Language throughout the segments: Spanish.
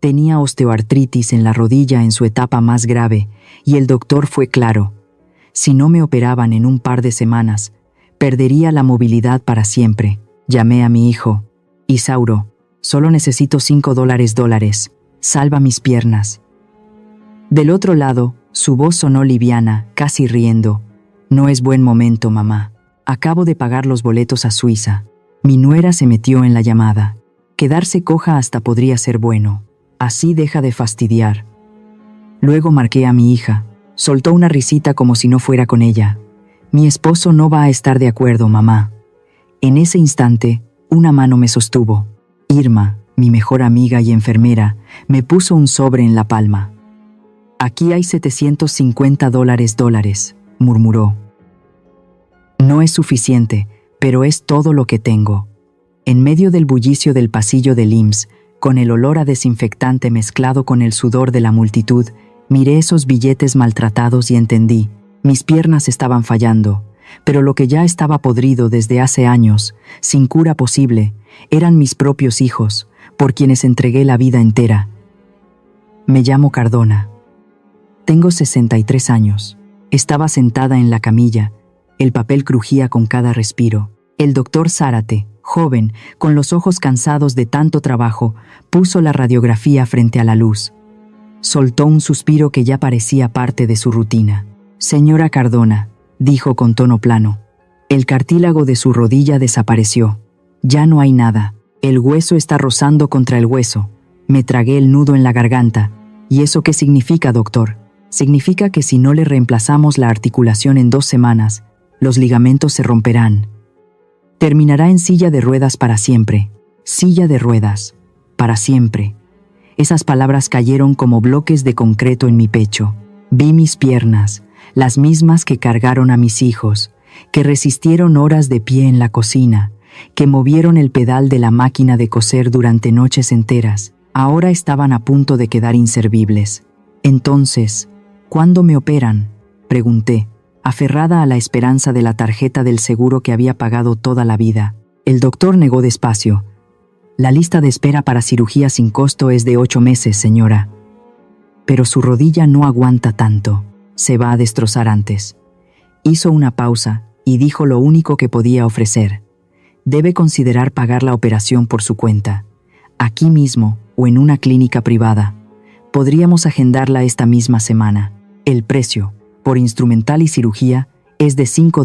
Tenía osteoartritis en la rodilla en su etapa más grave, y el doctor fue claro. Si no me operaban en un par de semanas, perdería la movilidad para siempre. Llamé a mi hijo. Isauro, solo necesito $5. Salva mis piernas. Del otro lado, su voz sonó liviana, casi riendo. No es buen momento, mamá. Acabo de pagar los boletos a Suiza. Mi nuera se metió en la llamada. Quedarse coja hasta podría ser bueno. Así deja de fastidiar. Luego marqué a mi hija. Soltó una risita como si no fuera con ella. Mi esposo no va a estar de acuerdo, mamá. En ese instante, una mano me sostuvo. Irma, mi mejor amiga y enfermera, me puso un sobre en la palma. Aquí hay $750, murmuró. No es suficiente, pero es todo lo que tengo. En medio del bullicio del pasillo del IMSS, con el olor a desinfectante mezclado con el sudor de la multitud, miré esos billetes maltratados y entendí. Mis piernas estaban fallando, pero lo que ya estaba podrido desde hace años, sin cura posible, eran mis propios hijos, por quienes entregué la vida entera. Me llamo Cardona. Tengo 63 años. Estaba sentada en la camilla. El papel crujía con cada respiro. El doctor Zárate, joven, con los ojos cansados de tanto trabajo, puso la radiografía frente a la luz. Soltó un suspiro que ya parecía parte de su rutina. Señora Cardona, dijo con tono plano. El cartílago de su rodilla desapareció. Ya no hay nada. El hueso está rozando contra el hueso. Me tragué el nudo en la garganta. ¿Y eso qué significa, doctor? Significa que si no le reemplazamos la articulación en 2 semanas, los ligamentos se romperán. Terminará en silla de ruedas para siempre. Silla de ruedas. Para siempre. Esas palabras cayeron como bloques de concreto en mi pecho. Vi mis piernas, las mismas que cargaron a mis hijos, que resistieron horas de pie en la cocina, que movieron el pedal de la máquina de coser durante noches enteras. Ahora estaban a punto de quedar inservibles. Entonces, ¿cuándo me operan?, pregunté, aferrada a la esperanza de la tarjeta del seguro que había pagado toda la vida. El doctor negó despacio. La lista de espera para cirugía sin costo es de 8 meses, señora. Pero su rodilla no aguanta tanto. Se va a destrozar antes. Hizo una pausa y dijo lo único que podía ofrecer. Debe considerar pagar la operación por su cuenta. Aquí mismo o en una clínica privada. Podríamos agendarla esta misma semana. El precio, por instrumental y cirugía, es de $5.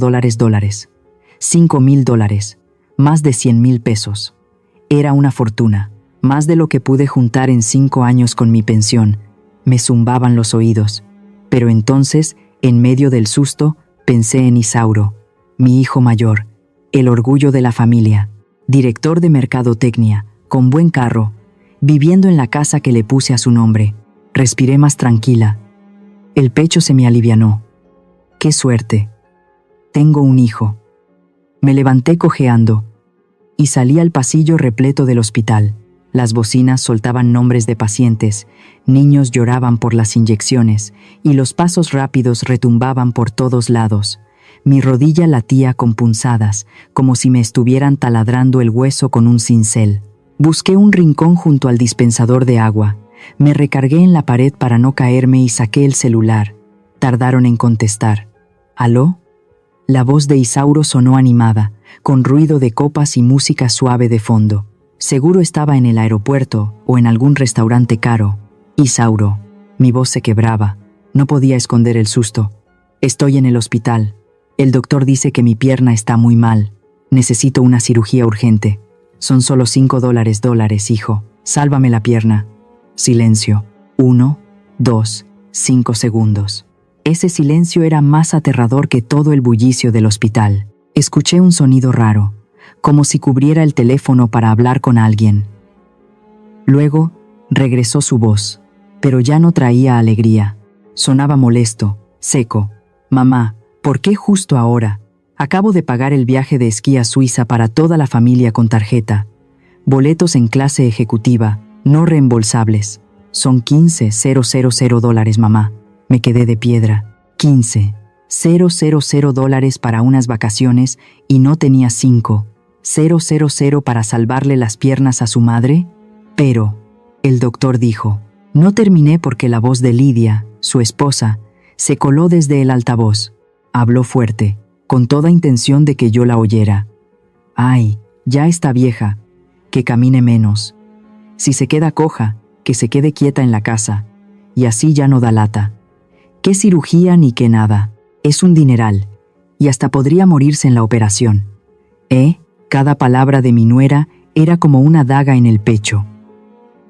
$5,000, más de 100,000 pesos. Era una fortuna, más de lo que pude juntar en 5 años con mi pensión. Me zumbaban los oídos. Pero entonces, en medio del susto, pensé en Isauro, mi hijo mayor, el orgullo de la familia, director de mercadotecnia, con buen carro, viviendo en la casa que le puse a su nombre. Respiré más tranquila. El pecho se me alivianó. ¡Qué suerte! Tengo un hijo. Me levanté cojeando y salí al pasillo repleto del hospital. Las bocinas soltaban nombres de pacientes, niños lloraban por las inyecciones y los pasos rápidos retumbaban por todos lados. Mi rodilla latía con punzadas, como si me estuvieran taladrando el hueso con un cincel. Busqué un rincón junto al dispensador de agua. Me recargué en la pared para no caerme y saqué el celular. Tardaron en contestar. ¿Aló? La voz de Isauro sonó animada, con ruido de copas y música suave de fondo. Seguro estaba en el aeropuerto o en algún restaurante caro. Isauro. Mi voz se quebraba. No podía esconder el susto. Estoy en el hospital. El doctor dice que mi pierna está muy mal. Necesito una cirugía urgente. Son solo $5, hijo. Sálvame la pierna. Silencio. 1, 2, 5 segundos. Ese silencio era más aterrador que todo el bullicio del hospital. Escuché un sonido raro, como si cubriera el teléfono para hablar con alguien. Luego, regresó su voz, pero ya no traía alegría. Sonaba molesto, seco. Mamá, ¿por qué justo ahora? Acabo de pagar el viaje de esquí a Suiza para toda la familia con tarjeta. Boletos en clase ejecutiva, no reembolsables. Son $15,000, mamá. Me quedé de piedra. $15,000 para unas vacaciones y no tenía $5,000 para salvarle las piernas a su madre. Pero, El doctor dijo. No terminé porque la voz de Lidia, su esposa, se coló desde el altavoz. Habló fuerte, con toda intención de que yo la oyera. Ay, ya está vieja, que camine menos. Si se queda coja, que se quede quieta en la casa, y así ya no da lata. Qué cirugía ni qué nada, es un dineral, y hasta podría morirse en la operación. Cada palabra de mi nuera era como una daga en el pecho.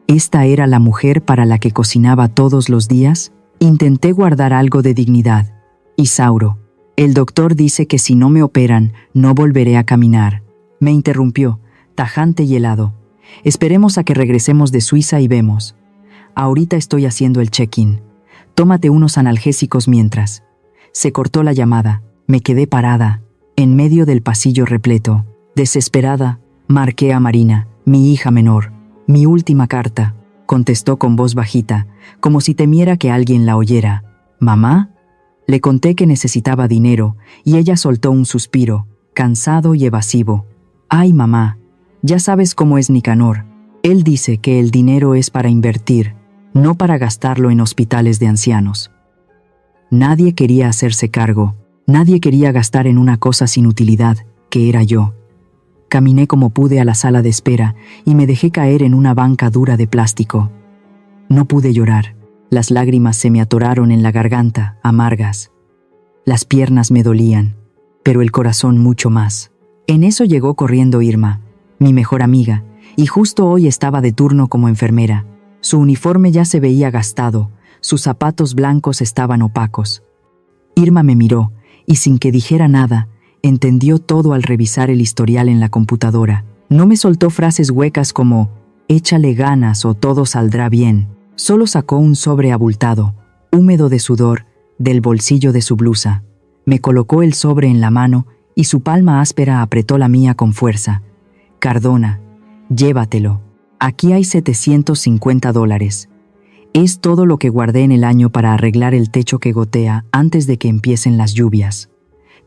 ¿Esta era la mujer para la que cocinaba todos los días? Intenté guardar algo de dignidad. Isauro, el doctor dice que si no me operan, no volveré a caminar. Me interrumpió, tajante y helado. Esperemos a que regresemos de Suiza y vemos. Ahorita estoy haciendo el check-in. Tómate unos analgésicos mientras. Se cortó la llamada. Me quedé parada, en medio del pasillo repleto. Desesperada, marqué a Marina, mi hija menor. Mi última carta, contestó con voz bajita, como si temiera que alguien la oyera. ¿Mamá? Le conté que necesitaba dinero, y ella soltó un suspiro, cansado y evasivo. Ay, mamá, ya sabes cómo es Nicanor. Él dice que el dinero es para invertir, no para gastarlo en hospitales de ancianos. Nadie quería hacerse cargo, nadie quería gastar en una cosa sin utilidad, que era yo. Caminé como pude a la sala de espera y me dejé caer en una banca dura de plástico. No pude llorar. Las lágrimas se me atoraron en la garganta, amargas. Las piernas me dolían, pero el corazón mucho más. En eso llegó corriendo Irma, mi mejor amiga, y justo hoy estaba de turno como enfermera. Su uniforme ya se veía gastado, sus zapatos blancos estaban opacos. Irma me miró, y sin que dijera nada, entendió todo al revisar el historial en la computadora. No me soltó frases huecas como «échale ganas» o «todo saldrá bien». Solo sacó un sobre abultado, húmedo de sudor, del bolsillo de su blusa. Me colocó el sobre en la mano y su palma áspera apretó la mía con fuerza. «Cardona, llévatelo. Aquí hay $750. Es todo lo que guardé en el año para arreglar el techo que gotea antes de que empiecen las lluvias.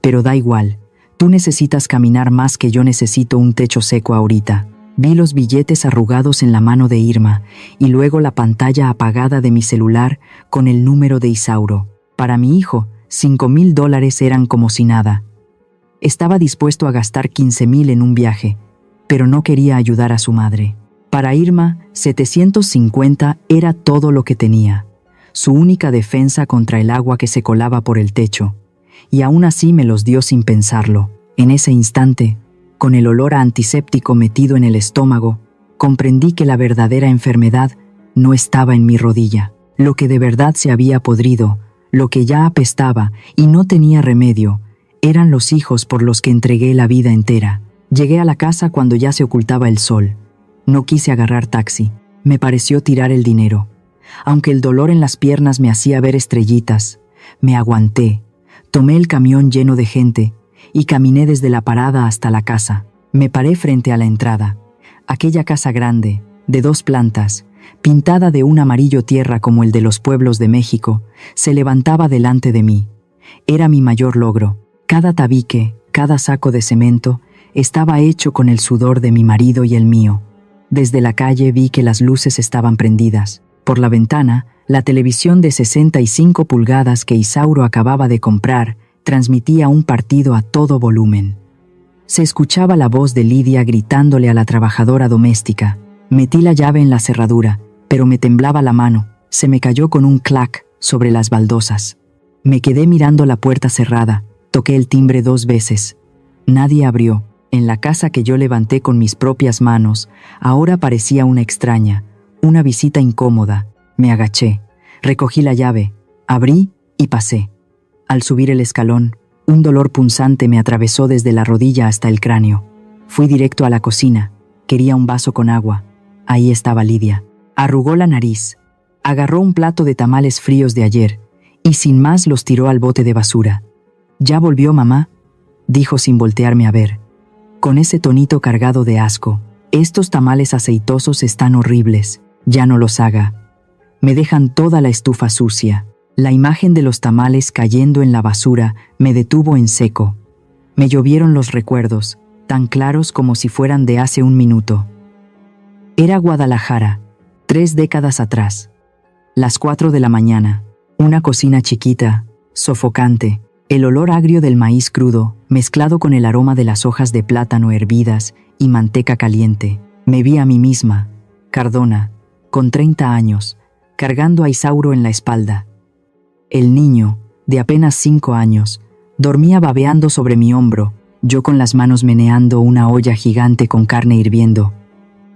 Pero da igual. Tú necesitas caminar más que yo necesito un techo seco ahorita». Vi los billetes arrugados en la mano de Irma y luego la pantalla apagada de mi celular con el número de Isauro. Para mi hijo, $5,000 eran como si nada. Estaba dispuesto a gastar $15,000 en un viaje, pero no quería ayudar a su madre. Para Irma, 750 era todo lo que tenía, su única defensa contra el agua que se colaba por el techo. Y aún así me los dio sin pensarlo. En ese instante, con el olor a antiséptico metido en el estómago, comprendí que la verdadera enfermedad no estaba en mi rodilla. Lo que de verdad se había podrido, lo que ya apestaba y no tenía remedio, eran los hijos por los que entregué la vida entera. Llegué a la casa cuando ya se ocultaba el sol. No quise agarrar taxi. Me pareció tirar el dinero. Aunque el dolor en las piernas me hacía ver estrellitas, me aguanté. Tomé el camión lleno de gente y caminé desde la parada hasta la casa. Me paré frente a la entrada. Aquella casa grande, de 2 plantas, pintada de un amarillo tierra como el de los pueblos de México, se levantaba delante de mí. Era mi mayor logro. Cada tabique, cada saco de cemento, estaba hecho con el sudor de mi marido y el mío. Desde la calle vi que las luces estaban prendidas. Por la ventana, la televisión de 65 pulgadas que Isauro acababa de comprar transmitía un partido a todo volumen. Se escuchaba la voz de Lidia gritándole a la trabajadora doméstica. Metí la llave en la cerradura, pero me temblaba la mano. Se me cayó con un clac sobre las baldosas. Me quedé mirando la puerta cerrada. Toqué el timbre 2 veces. Nadie abrió. En la casa que yo levanté con mis propias manos, ahora parecía una extraña, una visita incómoda. Me agaché, recogí la llave, abrí y pasé. Al subir el escalón, un dolor punzante me atravesó desde la rodilla hasta el cráneo. Fui directo a la cocina. Quería un vaso con agua. Ahí estaba Lidia. Arrugó la nariz. Agarró un plato de tamales fríos de ayer y sin más los tiró al bote de basura. «¿Ya volvió mamá?», dijo sin voltearme a ver, con ese tonito cargado de asco. «Estos tamales aceitosos están horribles. Ya no los haga. Me dejan toda la estufa sucia». La imagen de los tamales cayendo en la basura me detuvo en seco. Me llovieron los recuerdos, tan claros como si fueran de hace un minuto. Era Guadalajara, 3 décadas atrás. Las 4 de la mañana. Una cocina chiquita, sofocante. El olor agrio del maíz crudo, mezclado con el aroma de las hojas de plátano hervidas y manteca caliente. Me vi a mí misma, Cardona, con 30 años, cargando a Isauro en la espalda. El niño, de apenas 5 años, dormía babeando sobre mi hombro, yo con las manos meneando una olla gigante con carne hirviendo.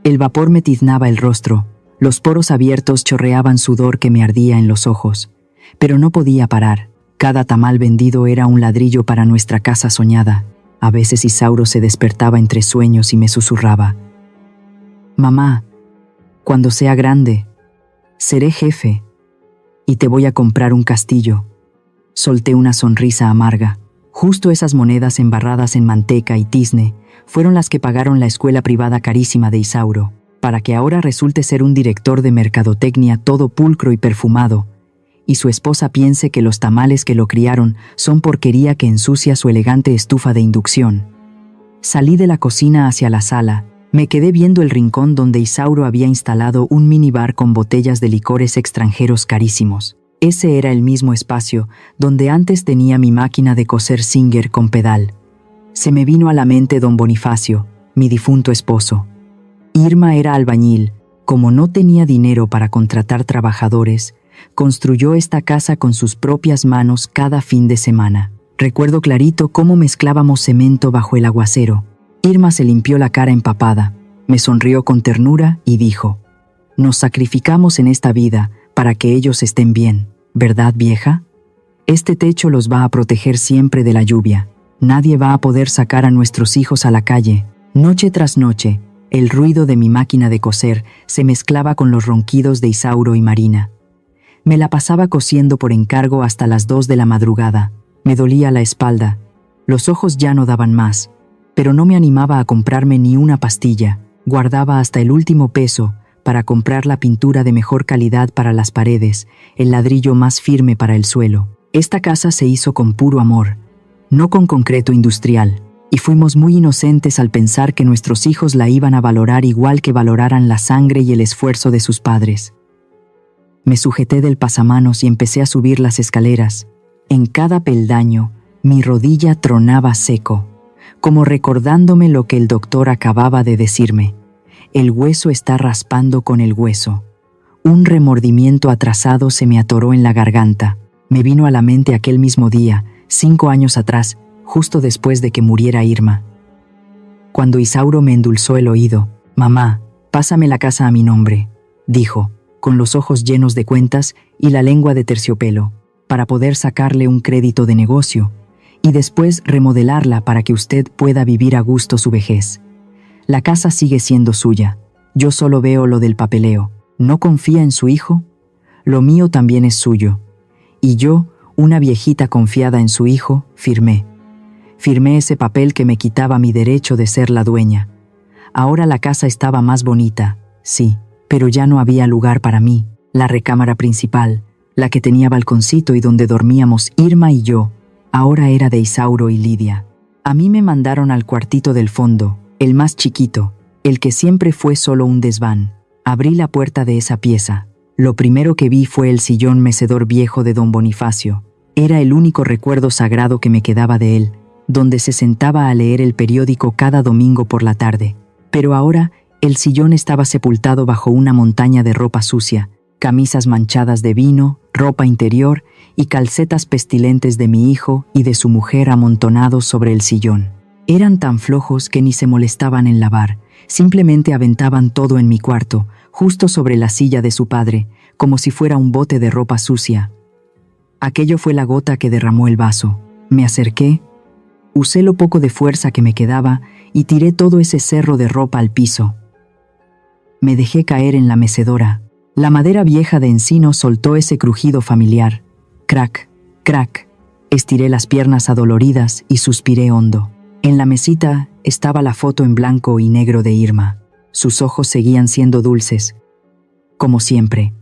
El vapor me tiznaba el rostro, los poros abiertos chorreaban sudor que me ardía en los ojos, pero no podía parar. Cada tamal vendido era un ladrillo para nuestra casa soñada. A veces Isauro se despertaba entre sueños y me susurraba: «Mamá, cuando sea grande, seré jefe y te voy a comprar un castillo». Solté una sonrisa amarga. Justo esas monedas embarradas en manteca y tizne fueron las que pagaron la escuela privada carísima de Isauro, para que ahora resulte ser un director de mercadotecnia todo pulcro y perfumado, y su esposa piense que los tamales que lo criaron son porquería que ensucia su elegante estufa de inducción. Salí de la cocina hacia la sala, me quedé viendo el rincón donde Isauro había instalado un minibar con botellas de licores extranjeros carísimos. Ese era el mismo espacio donde antes tenía mi máquina de coser Singer con pedal. Se me vino a la mente don Bonifacio, mi difunto esposo. Irma era albañil. Como no tenía dinero para contratar trabajadores, construyó esta casa con sus propias manos cada fin de semana. Recuerdo clarito cómo mezclábamos cemento bajo el aguacero. Irma se limpió la cara empapada, me sonrió con ternura y dijo: «Nos sacrificamos en esta vida para que ellos estén bien, ¿verdad, vieja? Este techo los va a proteger siempre de la lluvia. Nadie va a poder sacar a nuestros hijos a la calle». Noche tras noche, el ruido de mi máquina de coser se mezclaba con los ronquidos de Isauro y Marina. Me la pasaba cosiendo por encargo hasta las 2 de la madrugada. Me dolía la espalda. Los ojos ya no daban más, pero no me animaba a comprarme ni una pastilla. Guardaba hasta el último peso para comprar la pintura de mejor calidad para las paredes, el ladrillo más firme para el suelo. Esta casa se hizo con puro amor, no con concreto industrial, y fuimos muy inocentes al pensar que nuestros hijos la iban a valorar igual que valoraran la sangre y el esfuerzo de sus padres. Me sujeté del pasamanos y empecé a subir las escaleras. En cada peldaño, mi rodilla tronaba seco, como recordándome lo que el doctor acababa de decirme. El hueso está raspando con el hueso. Un remordimiento atrasado se me atoró en la garganta. Me vino a la mente aquel mismo día, 5 años atrás, justo después de que muriera Irma. Cuando Isauro me endulzó el oído: «Mamá, pásame la casa a mi nombre», dijo, con los ojos llenos de cuentas y la lengua de terciopelo, «para poder sacarle un crédito de negocio y después remodelarla para que usted pueda vivir a gusto su vejez. La casa sigue siendo suya. Yo solo veo lo del papeleo. ¿No confía en su hijo? Lo mío también es suyo». Y yo, una viejita confiada en su hijo, firmé. Firmé ese papel que me quitaba mi derecho de ser la dueña. Ahora la casa estaba más bonita, sí, pero ya no había lugar para mí. La recámara principal, la que tenía balconcito y donde dormíamos Irma y yo, ahora era de Isauro y Lidia. A mí me mandaron al cuartito del fondo, el más chiquito, el que siempre fue solo un desván. Abrí la puerta de esa pieza. Lo primero que vi fue el sillón mecedor viejo de don Bonifacio. Era el único recuerdo sagrado que me quedaba de él, donde se sentaba a leer el periódico cada domingo por la tarde. Pero ahora el sillón estaba sepultado bajo una montaña de ropa sucia, camisas manchadas de vino, ropa interior y calcetas pestilentes de mi hijo y de su mujer amontonados sobre el sillón. Eran tan flojos que ni se molestaban en lavar, simplemente aventaban todo en mi cuarto, justo sobre la silla de su padre, como si fuera un bote de ropa sucia. Aquello fue la gota que derramó el vaso. Me acerqué, usé lo poco de fuerza que me quedaba y tiré todo ese cerro de ropa al piso. Me dejé caer en la mecedora. La madera vieja de encino soltó ese crujido familiar. Crac, crac. Estiré las piernas adoloridas y suspiré hondo. En la mesita estaba la foto en blanco y negro de Irma. Sus ojos seguían siendo dulces, como siempre.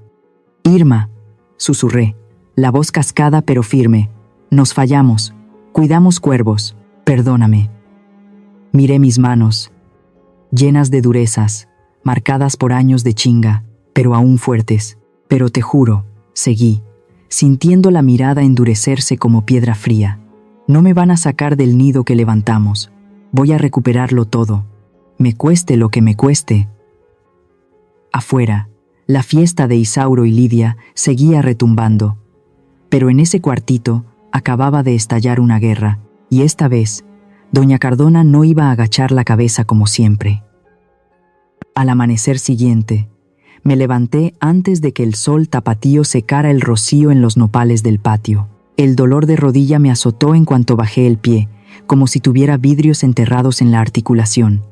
«Irma», susurré, la voz cascada pero firme. «Nos fallamos. Cuidamos cuervos. Perdóname». Miré mis manos, llenas de durezas, marcadas por años de chinga. pero aún fuertes. Pero te juro, seguí, sintiendo la mirada endurecerse como piedra fría. No me van a sacar del nido que levantamos. Voy a recuperarlo todo. Me cueste lo que me cueste. Afuera, la fiesta de Isauro y Lidia seguía retumbando. Pero en ese cuartito acababa de estallar una guerra, y esta vez, doña Cardona no iba a agachar la cabeza como siempre. Al amanecer siguiente, me levanté antes de que el sol tapatío secara el rocío en los nopales del patio. El dolor de rodilla me azotó en cuanto bajé el pie, como si tuviera vidrios enterrados en la articulación.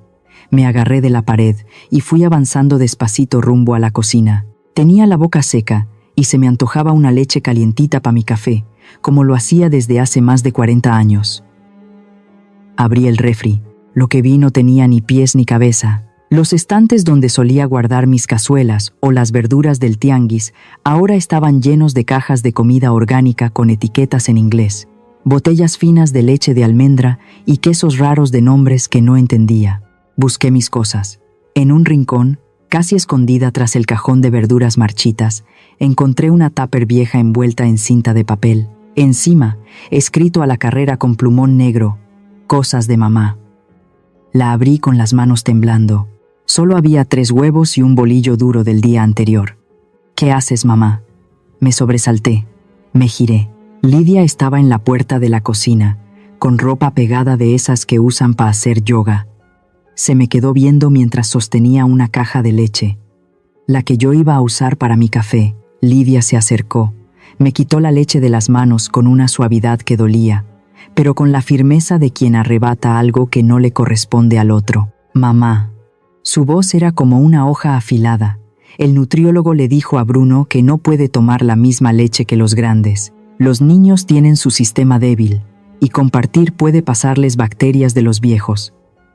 Me agarré de la pared y fui avanzando despacito rumbo a la cocina. Tenía la boca seca y se me antojaba una leche calientita para mi café, como lo hacía desde hace más de 40 años. Abrí el refri. Lo que vi no tenía ni pies ni cabeza. Los estantes donde solía guardar mis cazuelas o las verduras del tianguis ahora estaban llenos de cajas de comida orgánica con etiquetas en inglés, botellas finas de leche de almendra y quesos raros de nombres que no entendía. Busqué mis cosas. En un rincón, casi escondida tras el cajón de verduras marchitas, encontré una tupper vieja envuelta en cinta de papel. Encima, escrito a la carrera con plumón negro, «Cosas de mamá». La abrí con las manos temblando. Solo había 3 huevos y un bolillo duro del día anterior. «¿Qué haces, mamá?». Me sobresalté. Me giré. Lidia estaba en la puerta de la cocina, con ropa pegada de esas que usan para hacer yoga. Se me quedó viendo mientras sostenía una caja de leche, la que yo iba a usar para mi café. Lidia se acercó. Me quitó la leche de las manos con una suavidad que dolía, pero con la firmeza de quien arrebata algo que no le corresponde al otro. «Mamá». Su voz era como una hoja afilada. El nutriólogo le dijo a Bruno que no puede tomar la misma leche que los grandes. Los niños tienen su sistema débil, y compartir puede pasarles bacterias de los viejos.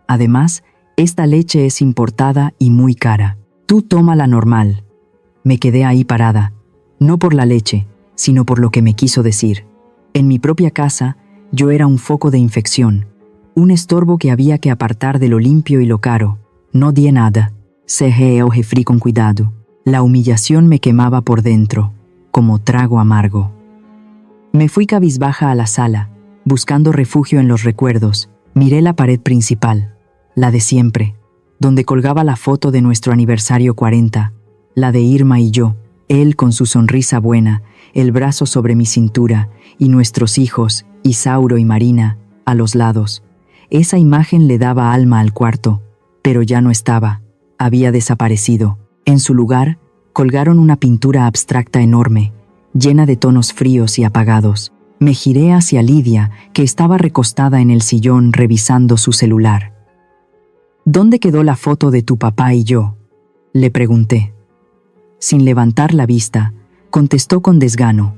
Además, esta leche es importada y muy cara. Tú toma la normal. Me quedé ahí parada, no por la leche, sino por lo que me quiso decir. En mi propia casa, yo era un foco de infección, un estorbo que había que apartar de lo limpio y lo caro. No di nada. Cerré el refri con cuidado. La humillación me quemaba por dentro, como trago amargo. Me fui cabizbaja a la sala, buscando refugio en los recuerdos. Miré la pared principal, la de siempre, donde colgaba la foto de nuestro aniversario 40, la de Irma y yo, él con su sonrisa buena, el brazo sobre mi cintura, y nuestros hijos, Isauro y Marina, a los lados. Esa imagen le daba alma al cuarto, pero ya no estaba, había desaparecido. En su lugar, colgaron una pintura abstracta enorme, llena de tonos fríos y apagados. Me giré hacia Lidia, que estaba recostada en el sillón revisando su celular. «¿Dónde quedó la foto de tu papá y yo?», le pregunté. Sin levantar la vista, contestó con desgano.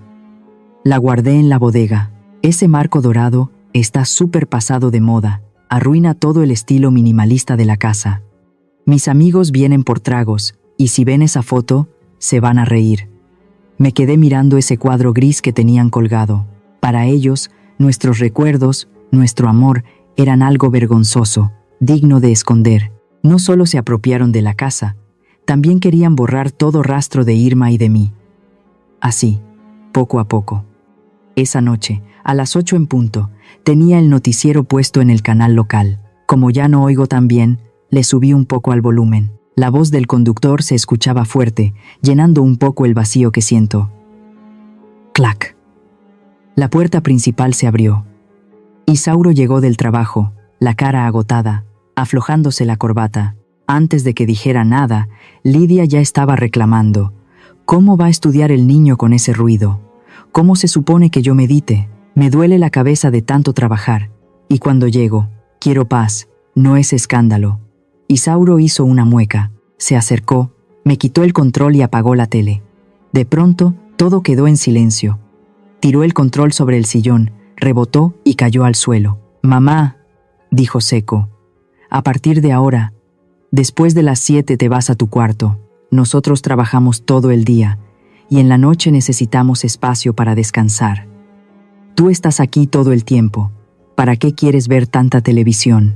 «La guardé en la bodega. Ese marco dorado está súper pasado de moda. Arruina todo el estilo minimalista de la casa. Mis amigos vienen por tragos, y si ven esa foto, se van a reír». Me quedé mirando ese cuadro gris que tenían colgado. Para ellos, nuestros recuerdos, nuestro amor, eran algo vergonzoso, digno de esconder. No solo se apropiaron de la casa, también querían borrar todo rastro de Irma y de mí. Así, poco a poco. Esa noche, a las 8 en punto, tenía el noticiero puesto en el canal local. Como ya no oigo tan bien, le subí un poco al volumen. La voz del conductor se escuchaba fuerte, llenando un poco el vacío que siento. Clac. La puerta principal se abrió. Isauro llegó del trabajo, la cara agotada, aflojándose la corbata. Antes de que dijera nada, Lidia ya estaba reclamando. ¿Cómo va a estudiar el niño con ese ruido? ¿Cómo se supone que yo medite? Me duele la cabeza de tanto trabajar. Y cuando llego, quiero paz, no es escándalo. Isauro hizo una mueca, se acercó, me quitó el control y apagó la tele. De pronto, todo quedó en silencio. Tiró el control sobre el sillón, rebotó y cayó al suelo. «Mamá», dijo seco, «a partir de ahora, después de las 7 te vas a tu cuarto. Nosotros trabajamos todo el día, y en la noche necesitamos espacio para descansar. Tú estás aquí todo el tiempo. ¿Para qué quieres ver tanta televisión?».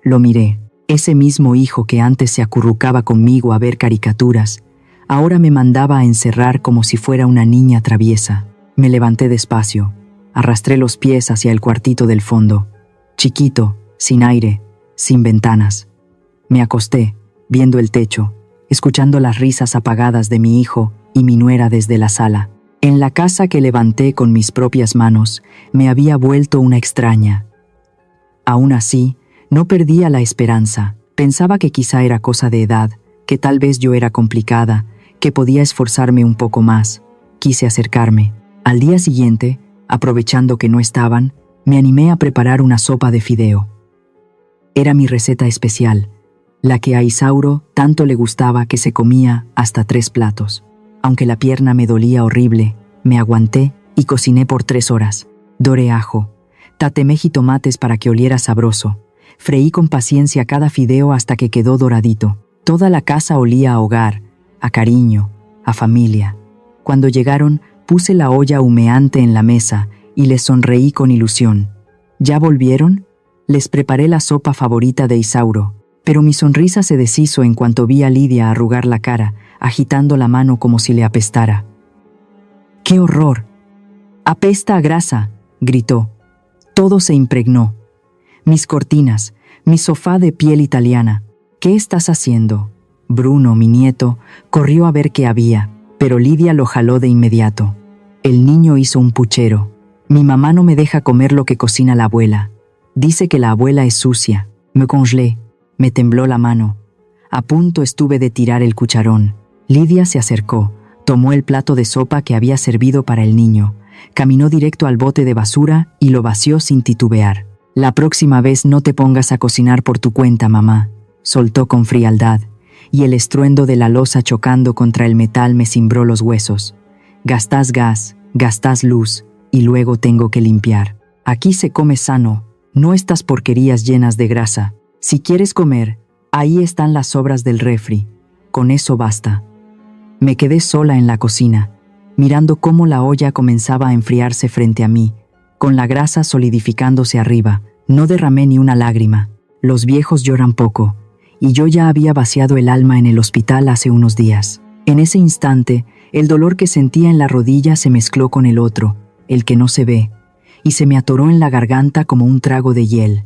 Lo miré. Ese mismo hijo que antes se acurrucaba conmigo a ver caricaturas, Ahora me mandaba a encerrar como si fuera una niña traviesa. Me levanté despacio. Arrastré los pies hacia el cuartito del fondo. Chiquito, sin aire, sin ventanas. Me acosté, viendo el techo, escuchando las risas apagadas de mi hijo y mi nuera desde la sala. En la casa que levanté con mis propias manos, me había vuelto una extraña. Aún así, no perdía la esperanza. Pensaba que quizá era cosa de edad, que tal vez yo era complicada, que podía esforzarme un poco más. Quise acercarme. Al día siguiente, aprovechando que no estaban, me animé a preparar una sopa de fideo. Era mi receta especial, la que a Isauro tanto le gustaba que se comía hasta 3 platos. Aunque la pierna me dolía horrible, me aguanté y cociné por 3 horas. Doré ajo, tatemé jitomates para que oliera sabroso. Freí con paciencia cada fideo hasta que quedó doradito. Toda la casa olía a hogar, a cariño, a familia. Cuando llegaron, puse la olla humeante en la mesa y les sonreí con ilusión. ¿Ya volvieron? Les preparé la sopa favorita de Isauro, pero mi sonrisa se deshizo en cuanto vi a Lidia arrugar la cara, agitando la mano como si le apestara. ¡Qué horror! ¡Apesta a grasa!, gritó. Todo se impregnó. Mis cortinas, mi sofá de piel italiana. ¿Qué estás haciendo? Bruno, mi nieto, corrió a ver qué había, pero Lidia lo jaló de inmediato. El niño hizo un puchero. Mi mamá no me deja comer lo que cocina la abuela. Dice que la abuela es sucia. Me congelé. Me tembló la mano. A punto estuve de tirar el cucharón. Lidia se acercó, tomó el plato de sopa que había servido para el niño, caminó directo al bote de basura y lo vació sin titubear. La próxima vez no te pongas a cocinar por tu cuenta, mamá, soltó con frialdad, y el estruendo de la loza chocando contra el metal me cimbró los huesos. Gastás gas, gastás luz, y luego tengo que limpiar. Aquí se come sano, no estas porquerías llenas de grasa. Si quieres comer, ahí están las sobras del refri. Con eso basta. Me quedé sola en la cocina, mirando cómo la olla comenzaba a enfriarse frente a mí, con la grasa solidificándose arriba. No derramé ni una lágrima. Los viejos lloran poco, y yo ya había vaciado el alma en el hospital hace unos días. En ese instante, el dolor que sentía en la rodilla se mezcló con el otro, el que no se ve, y se me atoró en la garganta como un trago de hiel.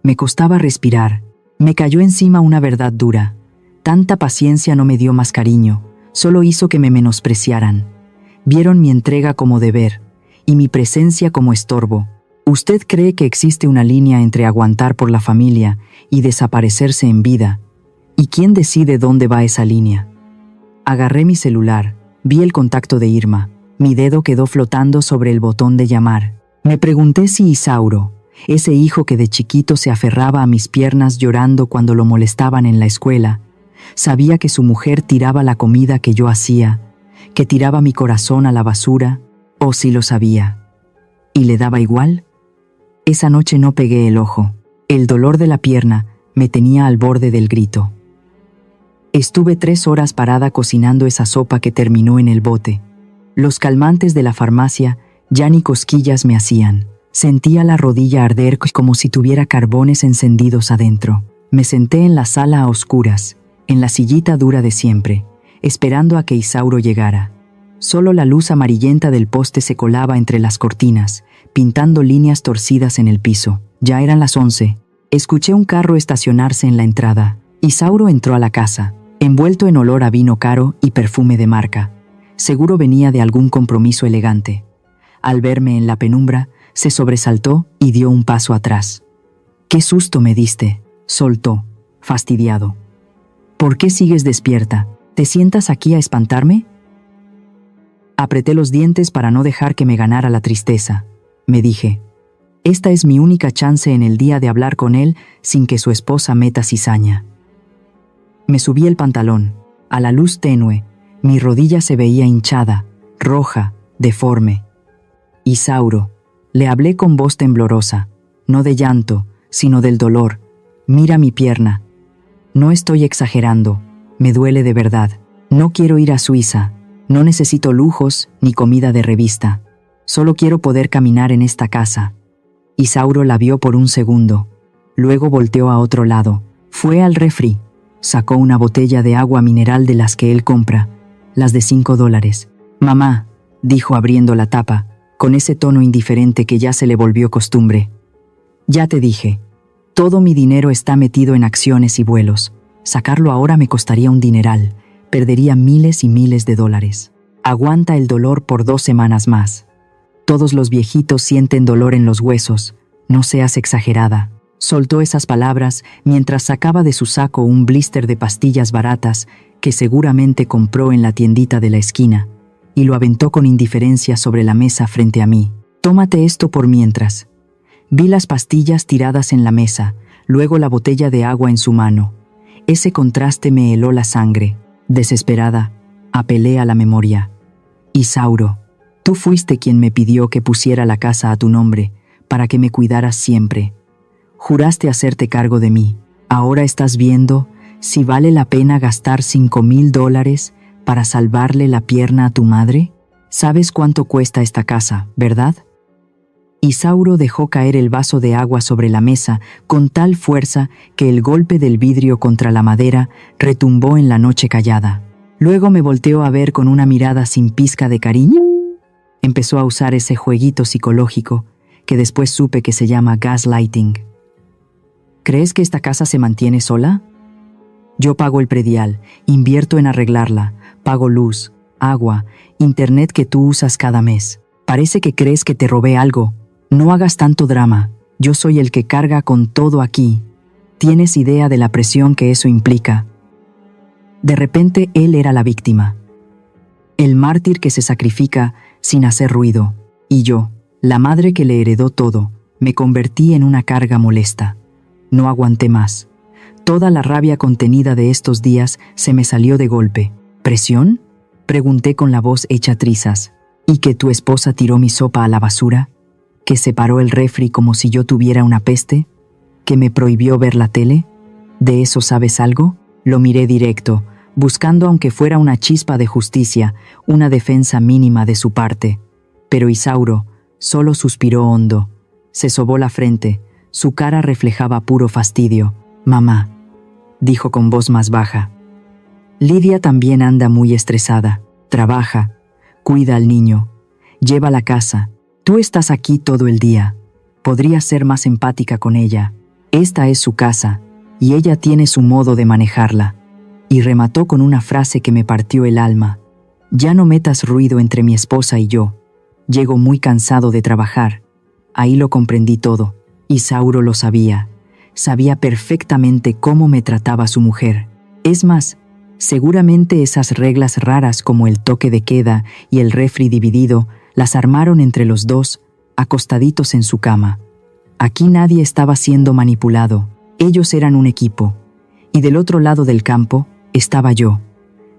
Me costaba respirar. Me cayó encima una verdad dura. Tanta paciencia no me dio más cariño, solo hizo que me menospreciaran. Vieron mi entrega como deber, y mi presencia como estorbo. ¿Usted cree que existe una línea entre aguantar por la familia y desaparecerse en vida? ¿Y quién decide dónde va esa línea? Agarré mi celular, vi el contacto de Irma. Mi dedo quedó flotando sobre el botón de llamar. Me pregunté si Isauro, ese hijo que de chiquito se aferraba a mis piernas llorando cuando lo molestaban en la escuela, sabía que su mujer tiraba la comida que yo hacía, que tiraba mi corazón a la basura, o si lo sabía. ¿Y le daba igual? Esa noche no pegué el ojo. El dolor de la pierna me tenía al borde del grito. Estuve 3 horas parada cocinando esa sopa que terminó en el bote. Los calmantes de la farmacia ya ni cosquillas me hacían. Sentía la rodilla arder como si tuviera carbones encendidos adentro. Me senté en la sala a oscuras, en la sillita dura de siempre, esperando a que Isauro llegara. Solo la luz amarillenta del poste se colaba entre las cortinas, pintando líneas torcidas en el piso. Ya eran las 11. Escuché un carro estacionarse en la entrada. Isauro entró a la casa, envuelto en olor a vino caro y perfume de marca. Seguro venía de algún compromiso elegante. Al verme en la penumbra, se sobresaltó y dio un paso atrás. «¡Qué susto me diste!», soltó, fastidiado. «¿Por qué sigues despierta? ¿Te sientas aquí a espantarme?». Apreté los dientes para no dejar que me ganara la tristeza. Me dije, esta es mi única chance en el día de hablar con él sin que su esposa meta cizaña. Me subí el pantalón. A la luz tenue, mi rodilla se veía hinchada, roja, deforme. «Isauro», le hablé con voz temblorosa, no de llanto, sino del dolor. «Mira mi pierna. No estoy exagerando, me duele de verdad. No quiero ir a Suiza, no necesito lujos ni comida de revista. Solo quiero poder caminar en esta casa». Isauro la vio por un segundo. Luego volteó a otro lado. Fue al refri. Sacó una botella de agua mineral de las que él compra, las de $5. «Mamá», dijo abriendo la tapa, con ese tono indiferente que ya se le volvió costumbre. «Ya te dije, todo mi dinero está metido en acciones y vuelos. Sacarlo ahora me costaría un dineral, perdería miles y miles de dólares. Aguanta el dolor por 2 semanas más. Todos los viejitos sienten dolor en los huesos, no seas exagerada». Soltó esas palabras mientras sacaba de su saco un blister de pastillas baratas que seguramente compró en la tiendita de la esquina, y lo aventó con indiferencia sobre la mesa frente a mí. «Tómate esto por mientras». Vi las pastillas tiradas en la mesa, luego la botella de agua en su mano. Ese contraste me heló la sangre. Desesperada, apelé a la memoria. «Isauro, tú fuiste quien me pidió que pusiera la casa a tu nombre, para que me cuidaras siempre. Juraste hacerte cargo de mí. Ahora estás viendo si vale la pena gastar $5,000 para salvarle la pierna a tu madre. Sabes cuánto cuesta esta casa, ¿verdad?» Isauro dejó caer el vaso de agua sobre la mesa con tal fuerza que el golpe del vidrio contra la madera retumbó en la noche callada. Luego me volteó a ver con una mirada sin pizca de cariño. Empezó a usar ese jueguito psicológico que después supe que se llama gaslighting. «¿Crees que esta casa se mantiene sola? Yo pago el predial, invierto en arreglarla, pago luz, agua, internet que tú usas cada mes. Parece que crees que te robé algo. No hagas tanto drama, yo soy el que carga con todo aquí. ¿Tienes idea de la presión que eso implica?» De repente él era la víctima, el mártir que se sacrifica sin hacer ruido, y yo, la madre que le heredó todo, me convertí en una carga molesta. No aguanté más. Toda la rabia contenida de estos días se me salió de golpe. «¿Presión?», pregunté con la voz hecha trizas. «¿Y que tu esposa tiró mi sopa a la basura? ¿Que separó el refri como si yo tuviera una peste? ¿Que me prohibió ver la tele? ¿De eso sabes algo?». Lo miré directo, buscando aunque fuera una chispa de justicia, una defensa mínima de su parte. Pero Isauro solo suspiró hondo. Se sobó la frente. Su cara reflejaba puro fastidio. «Mamá», dijo con voz más baja. «Lidia también anda muy estresada. Trabaja, cuida al niño, lleva la casa. Tú estás aquí todo el día. Podrías ser más empática con ella. Esta es su casa, y ella tiene su modo de manejarla». Y remató con una frase que me partió el alma. «Ya no metas ruido entre mi esposa y yo. Llego muy cansado de trabajar». Ahí lo comprendí todo. Isauro lo sabía. Sabía perfectamente cómo me trataba su mujer. Es más, seguramente esas reglas raras como el toque de queda y el refri dividido las armaron entre los dos, acostaditos en su cama. Aquí nadie estaba siendo manipulado. Ellos eran un equipo. Y del otro lado del campo estaba yo.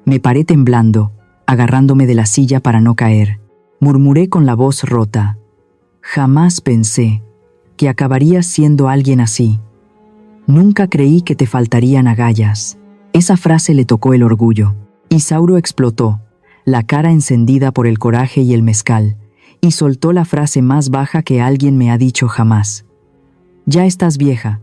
Me paré temblando, agarrándome de la silla para no caer. Murmuré con la voz rota. «Jamás pensé que acabarías siendo alguien así. Nunca creí que te faltarían agallas». Esa frase le tocó el orgullo. Isauro explotó, la cara encendida por el coraje y el mezcal, y soltó la frase más baja que alguien me ha dicho jamás. «Ya estás vieja.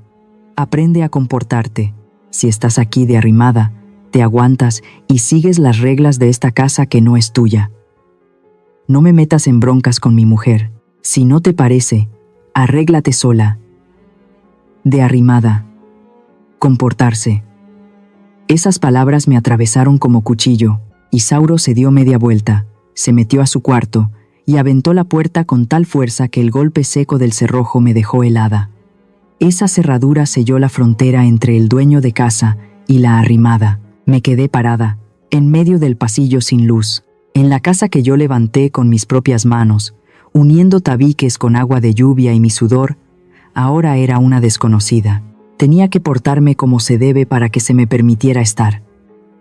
Aprende a comportarte. Si estás aquí de arrimada, te aguantas y sigues las reglas de esta casa que no es tuya. No me metas en broncas con mi mujer. Si no te parece, arréglate sola». De arrimada. Comportarse. Esas palabras me atravesaron como cuchillo. Isauro se dio media vuelta, se metió a su cuarto y aventó la puerta con tal fuerza que el golpe seco del cerrojo me dejó helada. Esa cerradura selló la frontera entre el dueño de casa y la arrimada. Me quedé parada, en medio del pasillo sin luz, en la casa que yo levanté con mis propias manos, uniendo tabiques con agua de lluvia y mi sudor. Ahora era una desconocida. Tenía que portarme como se debe para que se me permitiera estar.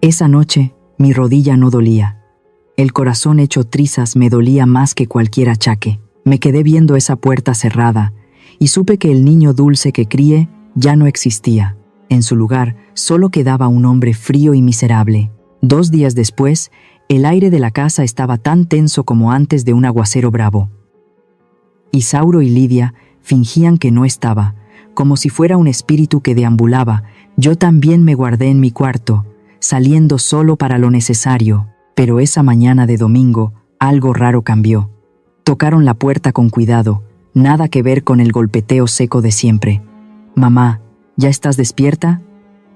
Esa noche, mi rodilla no dolía. El corazón hecho trizas me dolía más que cualquier achaque. Me quedé viendo esa puerta cerrada y supe que el niño dulce que crié ya no existía. En su lugar, solo quedaba un hombre frío y miserable. 2 días después, el aire de la casa estaba tan tenso como antes de un aguacero bravo. Isauro y Lidia fingían que no estaba, como si fuera un espíritu que deambulaba. Yo también me guardé en mi cuarto, saliendo solo para lo necesario, pero esa mañana de domingo algo raro cambió. Tocaron la puerta con cuidado, nada que ver con el golpeteo seco de siempre. «Mamá, ¿ya estás despierta?»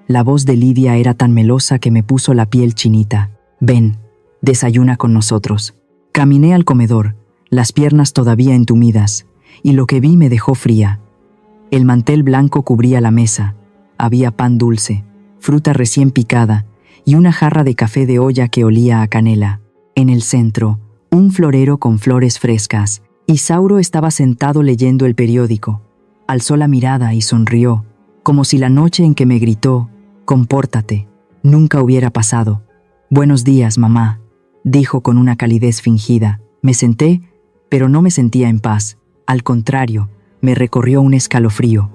La voz de Lidia era tan melosa que me puso la piel chinita. «Ven, desayuna con nosotros». Caminé al comedor, las piernas todavía entumidas, y lo que vi me dejó fría. El mantel blanco cubría la mesa. Había pan dulce, fruta recién picada y una jarra de café de olla que olía a canela. En el centro, un florero con flores frescas. Isauro estaba sentado leyendo el periódico. Alzó la mirada y sonrió, como si la noche en que me gritó «Compórtate» nunca hubiera pasado. «Buenos días, mamá», dijo con una calidez fingida. Me senté, pero no me sentía en paz. Al contrario, me recorrió un escalofrío.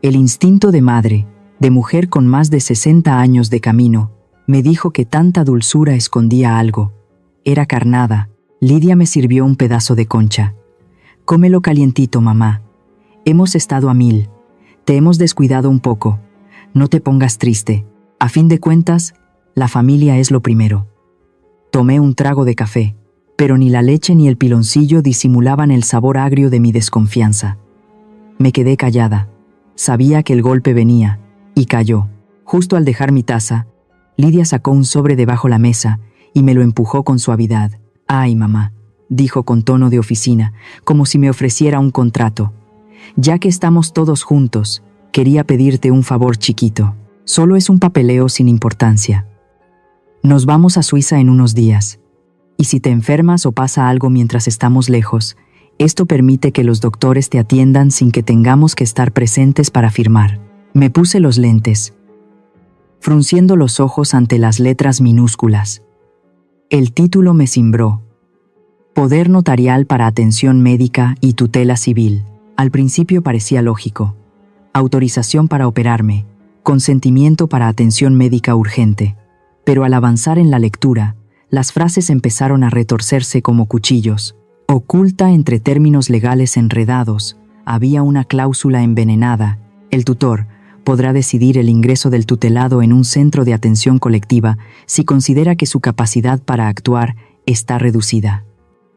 El instinto de madre, de mujer con más de 60 años de camino, me dijo que tanta dulzura escondía algo. Era carnada. Lidia me sirvió un pedazo de concha. «Cómelo calientito, mamá. Hemos estado a 1000. Te hemos descuidado un poco. No te pongas triste. A fin de cuentas, la familia es lo primero». Tomé un trago de café, pero ni la leche ni el piloncillo disimulaban el sabor agrio de mi desconfianza. Me quedé callada. Sabía que el golpe venía, y cayó. Justo al dejar mi taza, Lidia sacó un sobre debajo la mesa y me lo empujó con suavidad. «Ay, mamá», dijo con tono de oficina, como si me ofreciera un contrato. «Ya que estamos todos juntos, quería pedirte un favor chiquito. Solo es un papeleo sin importancia. Nos vamos a Suiza en unos días. Y si te enfermas o pasa algo mientras estamos lejos, esto permite que los doctores te atiendan sin que tengamos que estar presentes para firmar». Me puse los lentes, frunciendo los ojos ante las letras minúsculas. El título me cimbró. Poder notarial para atención médica y tutela civil. Al principio parecía lógico. Autorización para operarme, consentimiento para atención médica urgente. Pero al avanzar en la lectura, las frases empezaron a retorcerse como cuchillos. Oculta entre términos legales enredados, había una cláusula envenenada. El tutor podrá decidir el ingreso del tutelado en un centro de atención colectiva si considera que su capacidad para actuar está reducida.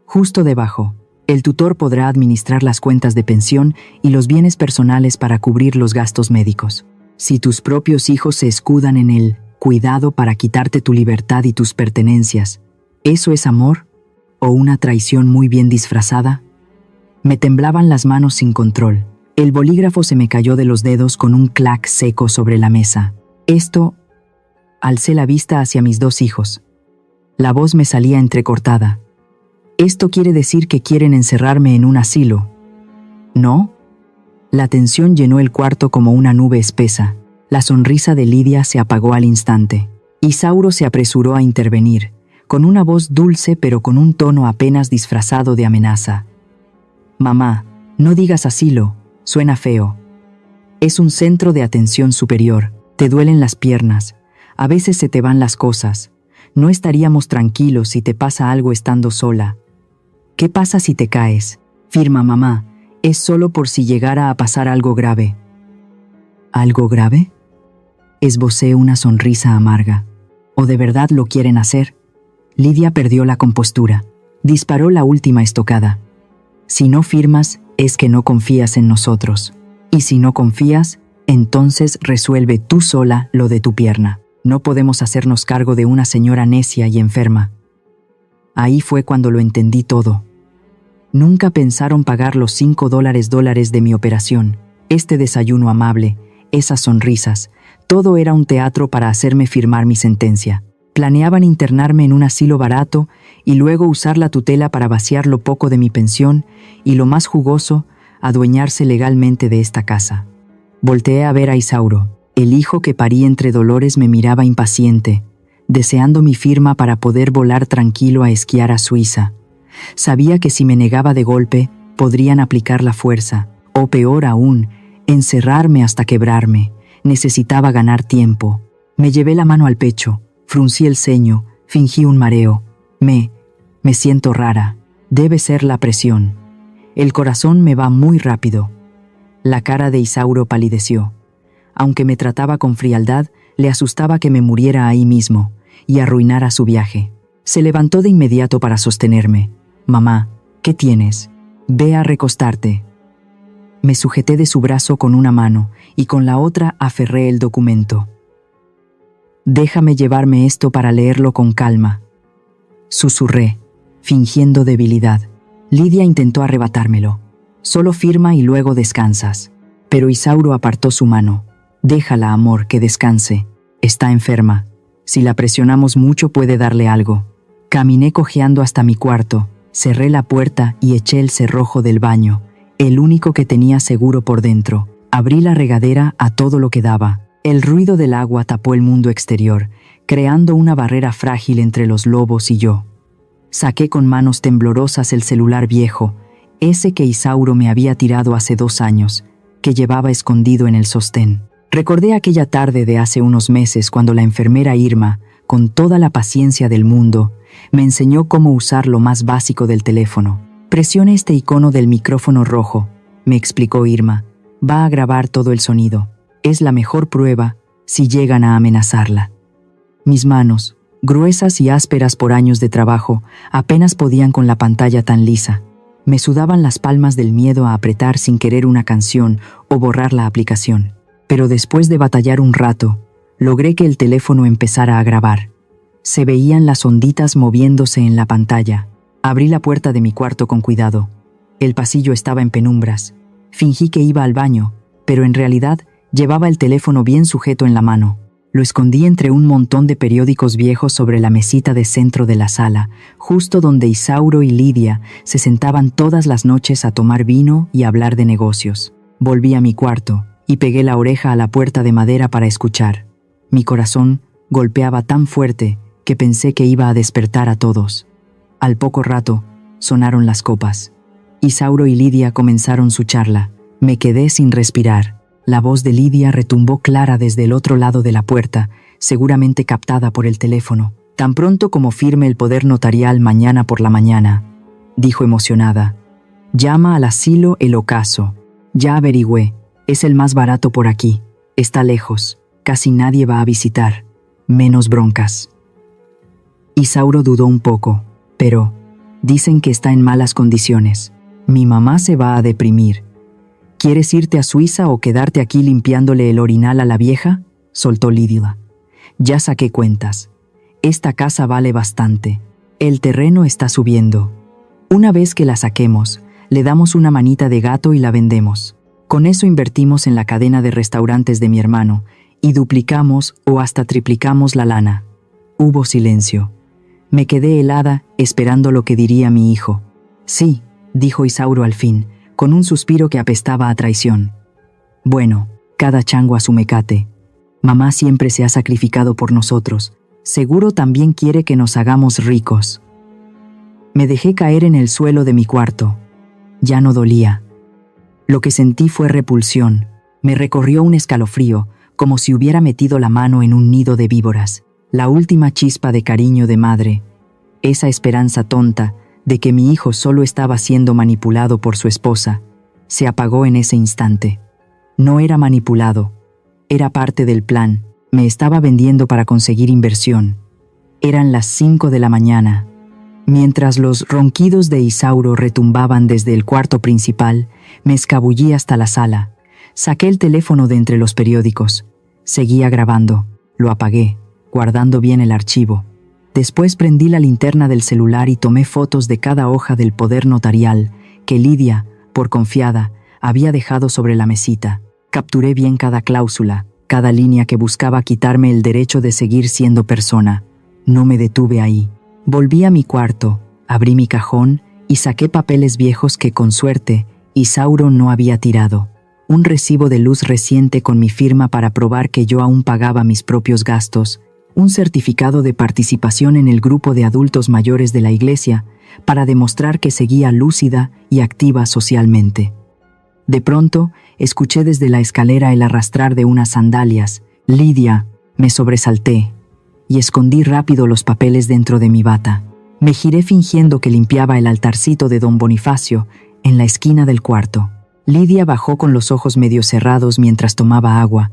Justo debajo, el tutor podrá administrar las cuentas de pensión y los bienes personales para cubrir los gastos médicos. Si tus propios hijos se escudan en el cuidado para quitarte tu libertad y tus pertenencias, ¿eso es amor? ¿O una traición muy bien disfrazada? Me temblaban las manos sin control. El bolígrafo se me cayó de los dedos con un clac seco sobre la mesa. Alcé la vista hacia mis 2 hijos. La voz me salía entrecortada. «Esto quiere decir que quieren encerrarme en un asilo, ¿no?» La tensión llenó el cuarto como una nube espesa. La sonrisa de Lidia se apagó al instante. Isauro se apresuró a intervenir, con una voz dulce pero con un tono apenas disfrazado de amenaza. «Mamá, no digas asilo, suena feo. Es un centro de atención superior. Te duelen las piernas. A veces se te van las cosas. No estaríamos tranquilos si te pasa algo estando sola. ¿Qué pasa si te caes? Firma, mamá. Es solo por si llegara a pasar algo grave». «¿Algo grave?» Esbocé una sonrisa amarga. ¿O de verdad lo quieren hacer? Lidia perdió la compostura. Disparó la última estocada. «Si no firmas, es que no confías en nosotros. Y si no confías, entonces resuelve tú sola lo de tu pierna. No podemos hacernos cargo de una señora necia y enferma». Ahí fue cuando lo entendí todo. Nunca pensaron pagar los $5 de mi operación, este desayuno amable, esas sonrisas. Todo era un teatro para hacerme firmar mi sentencia. Planeaban internarme en un asilo barato y luego usar la tutela para vaciar lo poco de mi pensión y, lo más jugoso, adueñarse legalmente de esta casa. Volteé a ver a Isauro. El hijo que parí entre dolores me miraba impaciente, deseando mi firma para poder volar tranquilo a esquiar a Suiza. Sabía que si me negaba de golpe, podrían aplicar la fuerza, o peor aún, encerrarme hasta quebrarme. Necesitaba ganar tiempo. Me llevé la mano al pecho, fruncí el ceño, fingí un mareo. Me siento rara. Debe ser la presión. El corazón me va muy rápido. La cara de Isauro palideció. Aunque me trataba con frialdad, le asustaba que me muriera ahí mismo y arruinara su viaje. Se levantó de inmediato para sostenerme. «Mamá, ¿qué tienes? Ve a recostarte». Me sujeté de su brazo con una mano y con la otra aferré el documento. «Déjame llevarme esto para leerlo con calma», susurré, fingiendo debilidad. Lidia intentó arrebatármelo. «Solo firma y luego descansas». Pero Isauro apartó su mano. «Déjala, amor, que descanse. Está enferma. Si la presionamos mucho puede darle algo». Caminé cojeando hasta mi cuarto, cerré la puerta y eché el cerrojo del baño, el único que tenía seguro por dentro. Abrí la regadera a todo lo que daba. El ruido del agua tapó el mundo exterior, creando una barrera frágil entre los lobos y yo. Saqué con manos temblorosas el celular viejo, ese que Isauro me había tirado hace 2 años, que llevaba escondido en el sostén. Recordé aquella tarde de hace unos meses cuando la enfermera Irma, con toda la paciencia del mundo, me enseñó cómo usar lo más básico del teléfono. «Presione este icono del micrófono rojo», me explicó Irma. «Va a grabar todo el sonido. Es la mejor prueba si llegan a amenazarla». Mis manos, gruesas y ásperas por años de trabajo, apenas podían con la pantalla tan lisa. Me sudaban las palmas del miedo a apretar sin querer una canción o borrar la aplicación. Pero después de batallar un rato, logré que el teléfono empezara a grabar. Se veían las onditas moviéndose en la pantalla. Abrí la puerta de mi cuarto con cuidado. El pasillo estaba en penumbras. Fingí que iba al baño, pero en realidad llevaba el teléfono bien sujeto en la mano. Lo escondí entre un montón de periódicos viejos sobre la mesita de centro de la sala, justo donde Isauro y Lidia se sentaban todas las noches a tomar vino y hablar de negocios. Volví a mi cuarto y pegué la oreja a la puerta de madera para escuchar. Mi corazón golpeaba tan fuerte que pensé que iba a despertar a todos. Al poco rato, sonaron las copas. Isauro y Lidia comenzaron su charla. Me quedé sin respirar. La voz de Lidia retumbó clara desde el otro lado de la puerta, seguramente captada por el teléfono. «Tan pronto como firme el poder notarial mañana por la mañana», dijo emocionada. «Llama al asilo El Ocaso. Ya averigüé. Es el más barato por aquí. Está lejos. Casi nadie va a visitar. Menos broncas». Isauro dudó un poco, pero dicen que está en malas condiciones. Mi mamá se va a deprimir. ¿Quieres irte a Suiza o quedarte aquí limpiándole el orinal a la vieja?, soltó Lidia. Ya saqué cuentas. Esta casa vale bastante. El terreno está subiendo. Una vez que la saquemos, le damos una manita de gato y la vendemos. Con eso invertimos en la cadena de restaurantes de mi hermano y duplicamos o hasta triplicamos la lana. Hubo silencio. Me quedé helada esperando lo que diría mi hijo. «Sí», dijo Isauro al fin, con un suspiro que apestaba a traición. «Bueno, cada chango a su mecate. Mamá siempre se ha sacrificado por nosotros. Seguro también quiere que nos hagamos ricos». Me dejé caer en el suelo de mi cuarto. Ya no dolía. Lo que sentí fue repulsión. Me recorrió un escalofrío, como si hubiera metido la mano en un nido de víboras. La última chispa de cariño de madre. Esa esperanza tonta de que mi hijo solo estaba siendo manipulado por su esposa, se apagó en ese instante. No era manipulado. Era parte del plan. Me estaba vendiendo para conseguir inversión. Eran las 5 de la mañana. Mientras los ronquidos de Isauro retumbaban desde el cuarto principal, me escabullí hasta la sala. Saqué el teléfono de entre los periódicos. Seguía grabando. Lo apagué, guardando bien el archivo. Después prendí la linterna del celular y tomé fotos de cada hoja del poder notarial que Lidia, por confiada, había dejado sobre la mesita. Capturé bien cada cláusula, cada línea que buscaba quitarme el derecho de seguir siendo persona. No me detuve ahí. Volví a mi cuarto, abrí mi cajón y saqué papeles viejos que, con suerte, Isauro no había tirado. Un recibo de luz reciente con mi firma para probar que yo aún pagaba mis propios gastos, un certificado de participación en el grupo de adultos mayores de la iglesia para demostrar que seguía lúcida y activa socialmente. De pronto, escuché desde la escalera el arrastrar de unas sandalias. «Lidia», me sobresalté y escondí rápido los papeles dentro de mi bata. Me giré fingiendo que limpiaba el altarcito de don Bonifacio en la esquina del cuarto. Lidia bajó con los ojos medio cerrados mientras tomaba agua.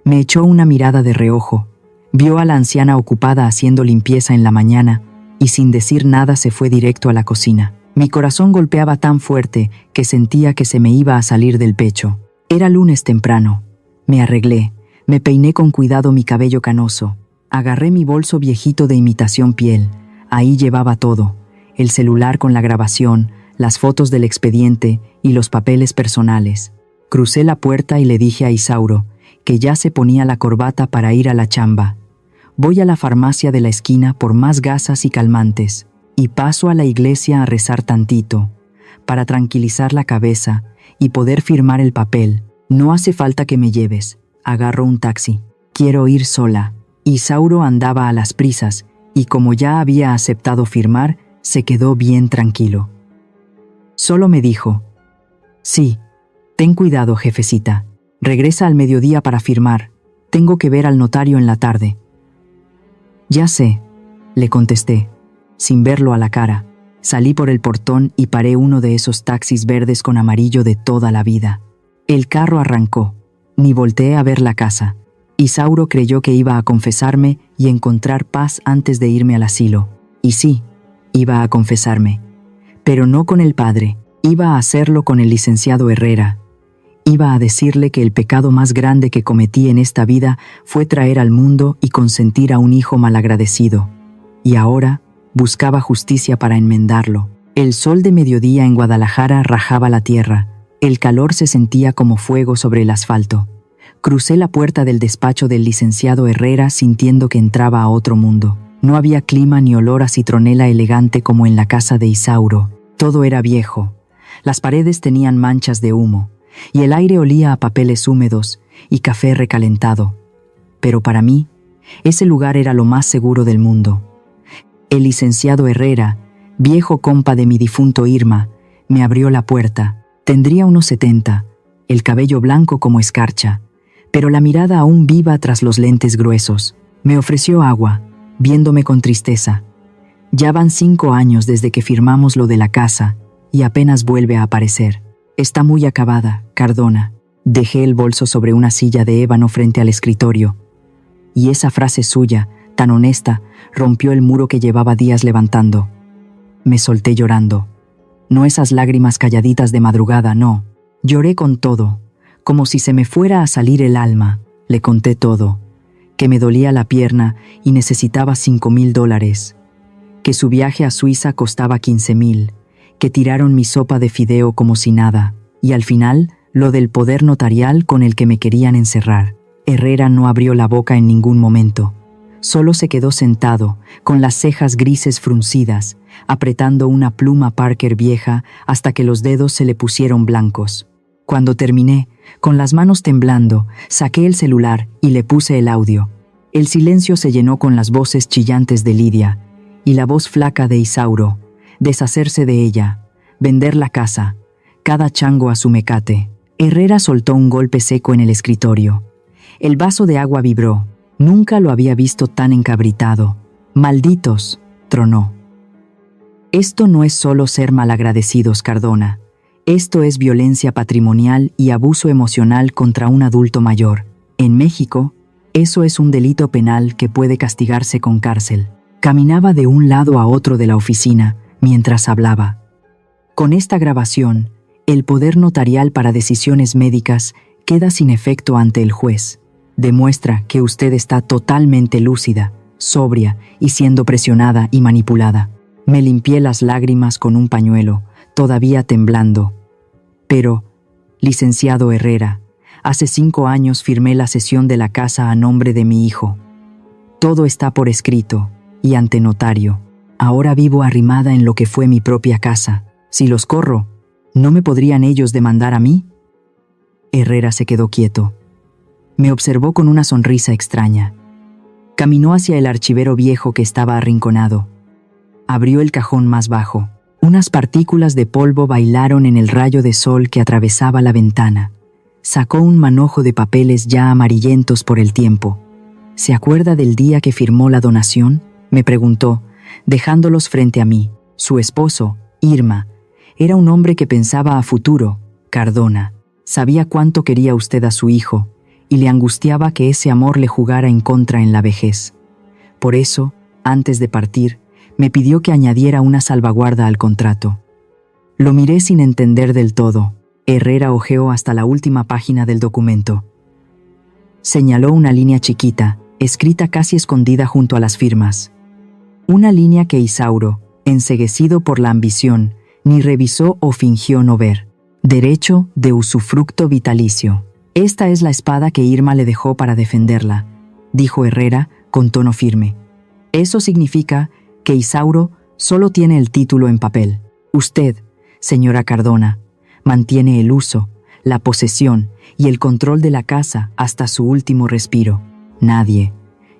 Me echó una mirada de reojo. Vio a la anciana ocupada haciendo limpieza en la mañana y sin decir nada se fue directo a la cocina. Mi corazón golpeaba tan fuerte que sentía que se me iba a salir del pecho. Era lunes temprano. Me arreglé, me peiné con cuidado mi cabello canoso. Agarré mi bolso viejito de imitación piel. Ahí llevaba todo: el celular con la grabación, las fotos del expediente y los papeles personales. Crucé la puerta y le dije a Isauro, que ya se ponía la corbata para ir a la chamba: voy a la farmacia de la esquina por más gasas y calmantes, y paso a la iglesia a rezar tantito, para tranquilizar la cabeza y poder firmar el papel. No hace falta que me lleves, agarro un taxi. Quiero ir sola. Isauro andaba a las prisas, y como ya había aceptado firmar, se quedó bien tranquilo. Solo me dijo: sí, ten cuidado, jefecita. Regresa al mediodía para firmar. Tengo que ver al notario en la tarde. Ya sé, le contesté, sin verlo a la cara. Salí por el portón y paré uno de esos taxis verdes con amarillo de toda la vida. El carro arrancó. Ni volteé a ver la casa. Isauro creyó que iba a confesarme y encontrar paz antes de irme al asilo. Y sí, iba a confesarme. Pero no con el padre. Iba a hacerlo con el licenciado Herrera. Iba a decirle que el pecado más grande que cometí en esta vida fue traer al mundo y consentir a un hijo malagradecido. Y ahora buscaba justicia para enmendarlo. El sol de mediodía en Guadalajara rajaba la tierra. El calor se sentía como fuego sobre el asfalto. Crucé la puerta del despacho del licenciado Herrera sintiendo que entraba a otro mundo. No había clima ni olor a citronela elegante como en la casa de Isauro. Todo era viejo. Las paredes tenían manchas de humo, y el aire olía a papeles húmedos y café recalentado. Pero para mí, ese lugar era lo más seguro del mundo. El licenciado Herrera, viejo compa de mi difunto Irma, me abrió la puerta. Tendría unos 70, el cabello blanco como escarcha, pero la mirada aún viva tras los lentes gruesos. Me ofreció agua, viéndome con tristeza. Ya van 5 años desde que firmamos lo de la casa, y apenas vuelve a aparecer. Está muy acabada, Cardona. Dejé el bolso sobre una silla de ébano frente al escritorio. Y esa frase suya, tan honesta, rompió el muro que llevaba días levantando. Me solté llorando. No esas lágrimas calladitas de madrugada, no. Lloré con todo, como si se me fuera a salir el alma. Le conté todo. Que me dolía la pierna y necesitaba $5,000. Que su viaje a Suiza costaba 15,000. Que tiraron mi sopa de fideo como si nada. Y al final, lo del poder notarial con el que me querían encerrar. Herrera no abrió la boca en ningún momento. Solo se quedó sentado, con las cejas grises fruncidas, apretando una pluma Parker vieja hasta que los dedos se le pusieron blancos. Cuando terminé, con las manos temblando, saqué el celular y le puse el audio. El silencio se llenó con las voces chillantes de Lidia y la voz flaca de Isauro. Deshacerse de ella, vender la casa, cada chango a su mecate. Herrera soltó un golpe seco en el escritorio. El vaso de agua vibró. Nunca lo había visto tan encabritado. «Malditos», tronó. «Esto no es solo ser malagradecidos, Cardona. Esto es violencia patrimonial y abuso emocional contra un adulto mayor. En México, eso es un delito penal que puede castigarse con cárcel». Caminaba de un lado a otro de la oficina mientras hablaba. Con esta grabación, el poder notarial para decisiones médicas queda sin efecto ante el juez. Demuestra que usted está totalmente lúcida, sobria y siendo presionada y manipulada. Me limpié las lágrimas con un pañuelo, todavía temblando. Pero, licenciado Herrera, hace 5 años firmé la cesión de la casa a nombre de mi hijo. Todo está por escrito y ante notario. Ahora vivo arrimada en lo que fue mi propia casa. Si los corro, ¿no me podrían ellos demandar a mí? Herrera se quedó quieto. Me observó con una sonrisa extraña. Caminó hacia el archivero viejo que estaba arrinconado. Abrió el cajón más bajo. Unas partículas de polvo bailaron en el rayo de sol que atravesaba la ventana. Sacó un manojo de papeles ya amarillentos por el tiempo. ¿Se acuerda del día que firmó la donación?, me preguntó, dejándolos frente a mí. Su esposo, Irma, era un hombre que pensaba a futuro, Cardona, sabía cuánto quería usted a su hijo y le angustiaba que ese amor le jugara en contra en la vejez. Por eso, antes de partir, me pidió que añadiera una salvaguarda al contrato. Lo miré sin entender del todo. Herrera hojeó hasta la última página del documento. Señaló una línea chiquita, escrita casi escondida junto a las firmas. Una línea que Isauro, enceguecido por la ambición, ni revisó o fingió no ver. Derecho de usufructo vitalicio. Esta es la espada que Irma le dejó para defenderla, dijo Herrera con tono firme. Eso significa que Isauro solo tiene el título en papel. Usted, señora Cardona, mantiene el uso, la posesión y el control de la casa hasta su último respiro. Nadie,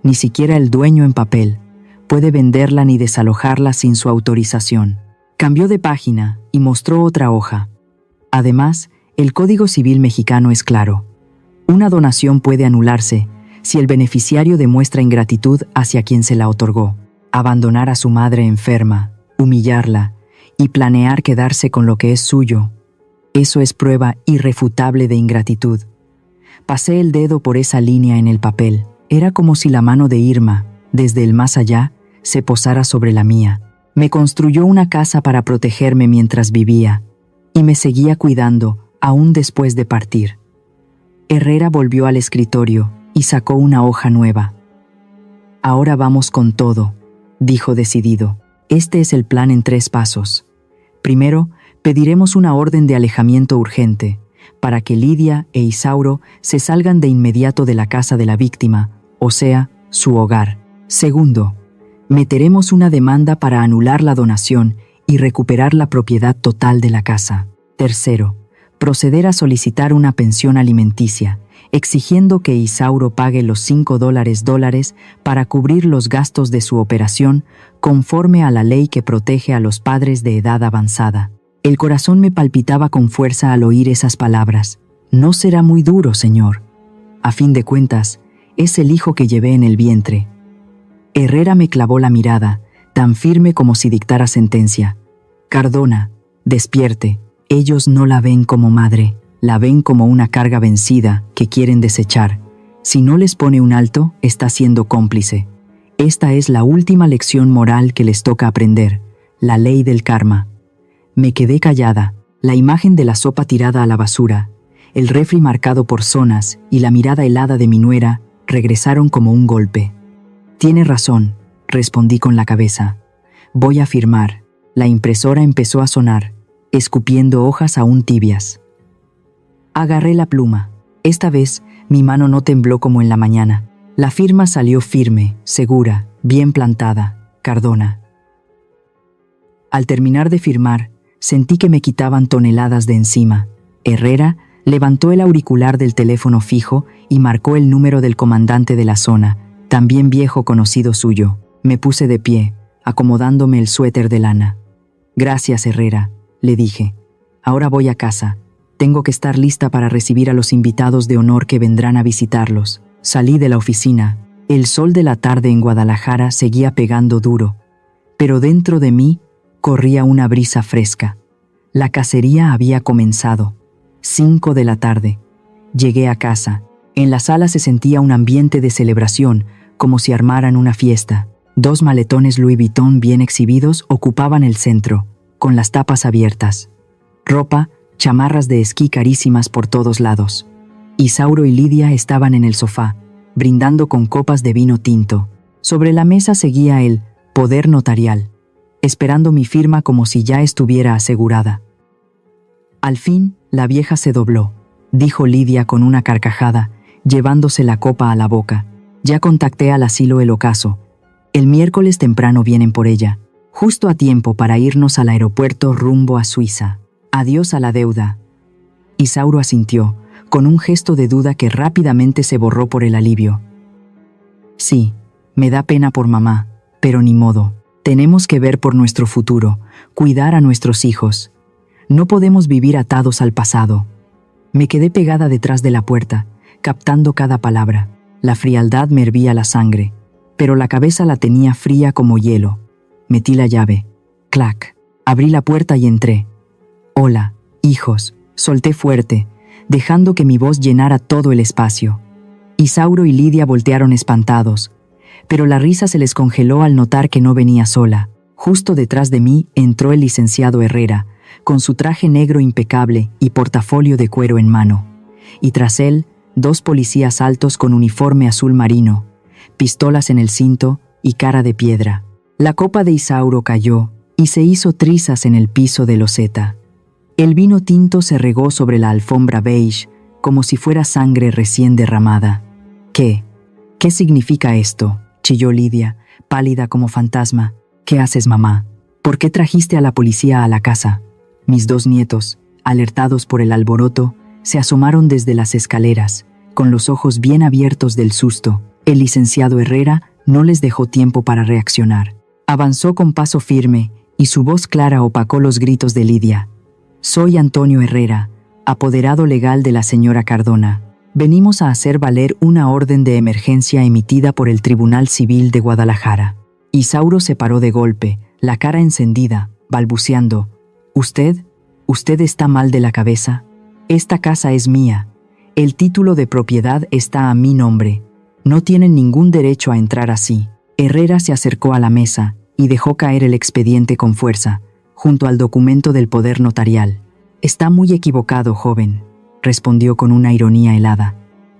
ni siquiera el dueño en papel, puede venderla ni desalojarla sin su autorización. Cambió de página y mostró otra hoja. Además, el Código Civil mexicano es claro. Una donación puede anularse si el beneficiario demuestra ingratitud hacia quien se la otorgó. Abandonar a su madre enferma, humillarla y planear quedarse con lo que es suyo. Eso es prueba irrefutable de ingratitud. Pasé el dedo por esa línea en el papel. Era como si la mano de Irma, desde el más allá, se posara sobre la mía. Me construyó una casa para protegerme mientras vivía, y me seguía cuidando, aún después de partir. Herrera volvió al escritorio y sacó una hoja nueva. Ahora vamos con todo, dijo decidido. Este es el plan en 3 pasos. Primero, pediremos una orden de alejamiento urgente, para que Lidia e Isauro se salgan de inmediato de la casa de la víctima, o sea, su hogar. Segundo, meteremos una demanda para anular la donación y recuperar la propiedad total de la casa. Tercero, proceder a solicitar una pensión alimenticia, exigiendo que Isauro pague los $5 para cubrir los gastos de su operación conforme a la ley que protege a los padres de edad avanzada. El corazón me palpitaba con fuerza al oír esas palabras. No será muy duro, señor. A fin de cuentas, es el hijo que llevé en el vientre. Herrera me clavó la mirada, tan firme como si dictara sentencia. Cardona, despierte. Ellos no la ven como madre, la ven como una carga vencida que quieren desechar. Si no les pone un alto, está siendo cómplice. Esta es la última lección moral que les toca aprender, la ley del karma. Me quedé callada, la imagen de la sopa tirada a la basura, el refri marcado por zonas y la mirada helada de mi nuera regresaron como un golpe. Tiene razón, respondí con la cabeza. Voy a firmar. La impresora empezó a sonar, escupiendo hojas aún tibias. Agarré la pluma. Esta vez, mi mano no tembló como en la mañana. La firma salió firme, segura, bien plantada. Cardona. Al terminar de firmar, sentí que me quitaban toneladas de encima. Herrera levantó el auricular del teléfono fijo y marcó el número del comandante de la zona, también viejo conocido suyo. Me puse de pie, acomodándome el suéter de lana. Gracias, Herrera, le dije. Ahora voy a casa. Tengo que estar lista para recibir a los invitados de honor que vendrán a visitarlos. Salí de la oficina. El sol de la tarde en Guadalajara seguía pegando duro, pero dentro de mí corría una brisa fresca. La cacería había comenzado. 5 de la tarde. Llegué a casa. En la sala se sentía un ambiente de celebración, como si armaran una fiesta. 2 maletones Louis Vuitton bien exhibidos ocupaban el centro, con las tapas abiertas. Ropa, chamarras de esquí carísimas por todos lados. Isauro y Lidia estaban en el sofá, brindando con copas de vino tinto. Sobre la mesa seguía el poder notarial, esperando mi firma como si ya estuviera asegurada. Al fin, la vieja se dobló, dijo Lidia con una carcajada, llevándose la copa a la boca. Ya contacté al asilo El Ocaso. El miércoles temprano vienen por ella, justo a tiempo para irnos al aeropuerto rumbo a Suiza. Adiós a la deuda. Isauro asintió, con un gesto de duda que rápidamente se borró por el alivio. Sí, me da pena por mamá, pero ni modo. Tenemos que ver por nuestro futuro, cuidar a nuestros hijos. No podemos vivir atados al pasado. Me quedé pegada detrás de la puerta, captando cada palabra. La frialdad me hervía la sangre, pero la cabeza la tenía fría como hielo. Metí la llave. Clac. Abrí la puerta y entré. Hola, hijos, Solté fuerte, dejando que mi voz llenara todo el espacio. Isauro y Lidia voltearon espantados, pero la risa se les congeló al notar que no venía sola. Justo detrás de mí entró el licenciado Herrera, con su traje negro impecable y portafolio de cuero en mano. Y tras él, 2 policías altos con uniforme azul marino, pistolas en el cinto y cara de piedra. La copa de Isauro cayó y se hizo trizas en el piso de loseta. El vino tinto se regó sobre la alfombra beige como si fuera sangre recién derramada. ¿Qué significa esto?, chilló Lidia, pálida como fantasma. ¿Qué haces, mamá? ¿Por qué trajiste a la policía a la casa? Mis 2 nietos, alertados por el alboroto, se asomaron desde las escaleras, con los ojos bien abiertos del susto. El licenciado Herrera no les dejó tiempo para reaccionar. Avanzó con paso firme y su voz clara opacó los gritos de Lidia. Soy Antonio Herrera, apoderado legal de la señora Cardona. Venimos a hacer valer una orden de emergencia emitida por el Tribunal Civil de Guadalajara. Isauro se paró de golpe, la cara encendida, balbuceando. ¿Usted está mal de la cabeza? Esta casa es mía. El título de propiedad está a mi nombre. No tienen ningún derecho a entrar así. Herrera se acercó a la mesa y dejó caer el expediente con fuerza, junto al documento del poder notarial. Está muy equivocado, joven, respondió con una ironía helada.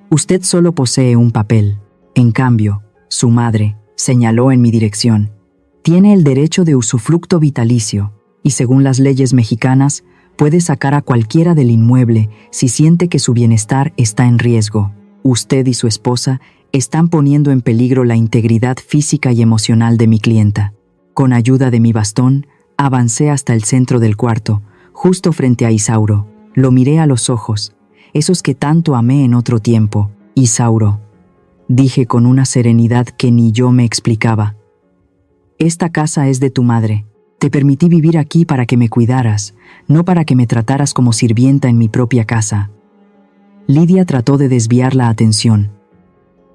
Usted solo posee un papel. En cambio, su madre, señaló en mi dirección, tiene el derecho de usufructo vitalicio y, según las leyes mexicanas, puede sacar a cualquiera del inmueble si siente que su bienestar está en riesgo. Usted y su esposa están poniendo en peligro la integridad física y emocional de mi clienta. Con ayuda de mi bastón, avancé hasta el centro del cuarto, justo frente a Isauro. Lo miré a los ojos, esos que tanto amé en otro tiempo. Isauro, dije con una serenidad que ni yo me explicaba. Esta casa es de tu madre. Te permití vivir aquí para que me cuidaras, no para que me trataras como sirvienta en mi propia casa. Lidia trató de desviar la atención.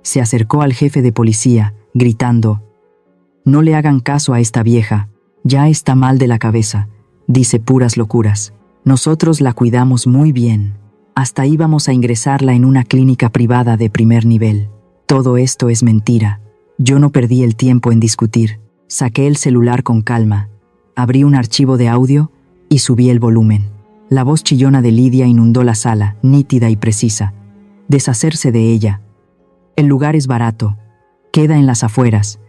Se acercó al jefe de policía, gritando: «No le hagan caso a esta vieja, ya está mal de la cabeza, dice puras locuras. Nosotros la cuidamos muy bien. Hasta íbamos a ingresarla en una clínica privada de primer nivel. Todo esto es mentira». Yo no perdí el tiempo en discutir. Saqué el celular con calma, abrí un archivo de audio y subí el volumen. La voz chillona de Lidia inundó la sala, nítida y precisa. Deshacerse de ella. El lugar es barato, queda en las afueras.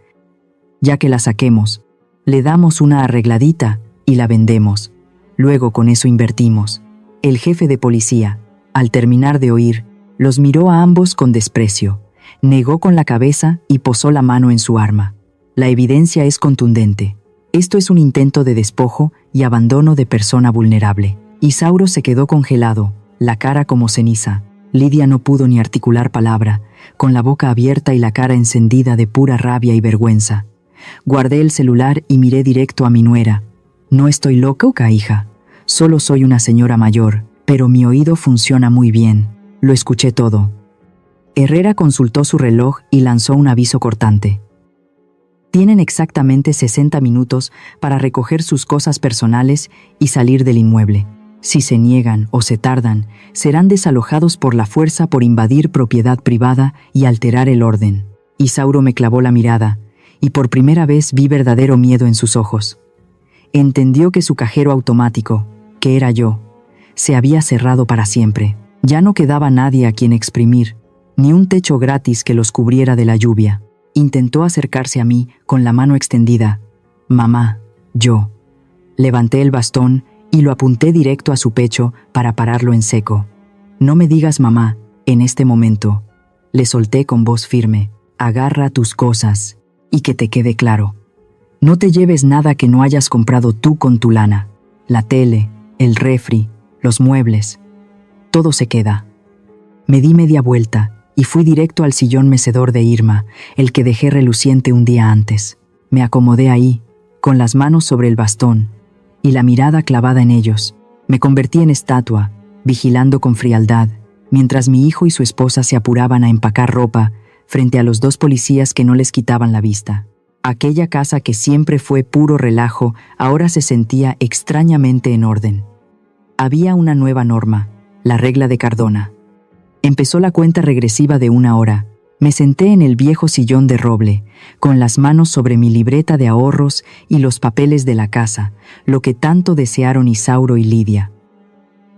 Ya que la saquemos, le damos una arregladita y la vendemos. Luego con eso invertimos. El jefe de policía, al terminar de oír, los miró a ambos con desprecio, negó con la cabeza y posó la mano en su arma. La evidencia es contundente. Esto es un intento de despojo y abandono de persona vulnerable. Isauro se quedó congelado, la cara como ceniza. Lidia no pudo ni articular palabra, con la boca abierta y la cara encendida de pura rabia y vergüenza. Guardé el celular y miré directo a mi nuera. No estoy loca, hija. Solo soy una señora mayor, pero mi oído funciona muy bien. Lo escuché todo. Herrera consultó su reloj y lanzó un aviso cortante. Tienen exactamente 60 minutos para recoger sus cosas personales y salir del inmueble. Si se niegan o se tardan, serán desalojados por la fuerza por invadir propiedad privada y alterar el orden. Isauro me clavó la mirada, y por primera vez vi verdadero miedo en sus ojos. Entendió que su cajero automático, que era yo, se había cerrado para siempre. Ya no quedaba nadie a quien exprimir, ni un techo gratis que los cubriera de la lluvia. Intentó acercarse a mí con la mano extendida. «Mamá, yo». Levanté el bastón y lo apunté directo a su pecho para pararlo en seco. «No me digas mamá, en este momento». Le solté con voz firme. «Agarra tus cosas, y que te quede claro. No te lleves nada que no hayas comprado tú con tu lana. La tele, el refri, los muebles. Todo se queda». Me di media vuelta y fui directo al sillón mecedor de Irma, el que dejé reluciente un día antes. Me acomodé ahí, con las manos sobre el bastón y la mirada clavada en ellos. Me convertí en estatua, vigilando con frialdad, mientras mi hijo y su esposa se apuraban a empacar ropa frente a los 2 policías que no les quitaban la vista. Aquella casa que siempre fue puro relajo, ahora se sentía extrañamente en orden. Había una nueva norma, la regla de Cardona. Empezó la cuenta regresiva de 1 hora. Me senté en el viejo sillón de roble, con las manos sobre mi libreta de ahorros y los papeles de la casa, lo que tanto desearon Isauro y Lidia.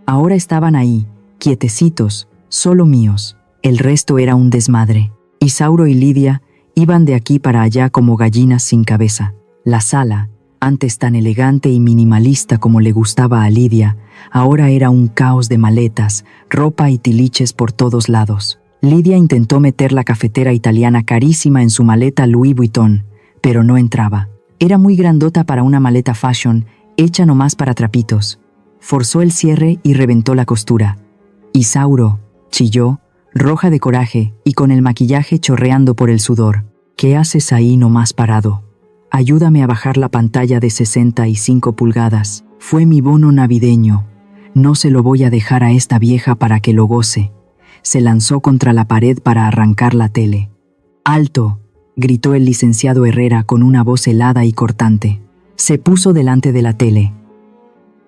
Ahora estaban ahí, quietecitos, solo míos. El resto era un desmadre. Isauro y Lidia iban de aquí para allá como gallinas sin cabeza. La sala, antes tan elegante y minimalista como le gustaba a Lidia, ahora era un caos de maletas, ropa y tiliches por todos lados. Lidia intentó meter la cafetera italiana carísima en su maleta Louis Vuitton, pero no entraba. Era muy grandota para una maleta fashion, hecha nomás para trapitos. Forzó el cierre y reventó la costura. Isauro chilló, roja de coraje y con el maquillaje chorreando por el sudor. ¿Qué haces ahí nomás parado? Ayúdame a bajar la pantalla de 65 pulgadas. Fue mi bono navideño. No se lo voy a dejar a esta vieja para que lo goce. Se lanzó contra la pared para arrancar la tele. ¡Alto!, gritó el licenciado Herrera con una voz helada y cortante. Se puso delante de la tele.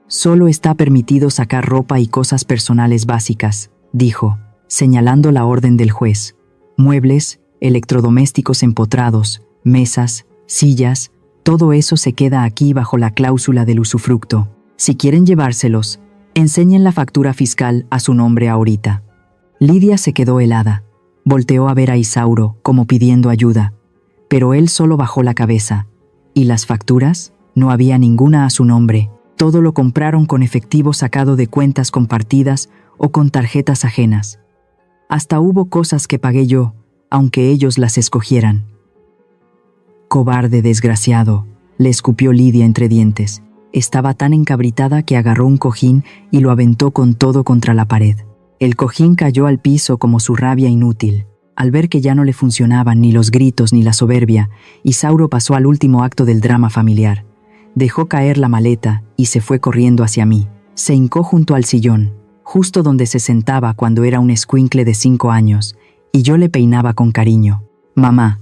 Solo está permitido sacar ropa y cosas personales básicas, dijo, señalando la orden del juez. Muebles, electrodomésticos empotrados, mesas, sillas, todo eso se queda aquí bajo la cláusula del usufructo. Si quieren llevárselos, enseñen la factura fiscal a su nombre ahorita. Lidia se quedó helada. Volteó a ver a Isauro como pidiendo ayuda, pero él solo bajó la cabeza. ¿Y las facturas? No había ninguna a su nombre. Todo lo compraron con efectivo sacado de cuentas compartidas o con tarjetas ajenas. Hasta hubo cosas que pagué yo, aunque ellos las escogieran. Cobarde desgraciado, le escupió Lidia entre dientes. Estaba tan encabritada que agarró un cojín y lo aventó con todo contra la pared. El cojín cayó al piso como su rabia inútil. Al ver que ya no le funcionaban ni los gritos ni la soberbia, Isauro pasó al último acto del drama familiar. Dejó caer la maleta y se fue corriendo hacia mí. Se hincó junto al sillón, justo donde se sentaba cuando era un escuincle de 5 años, y yo le peinaba con cariño. «Mamá»,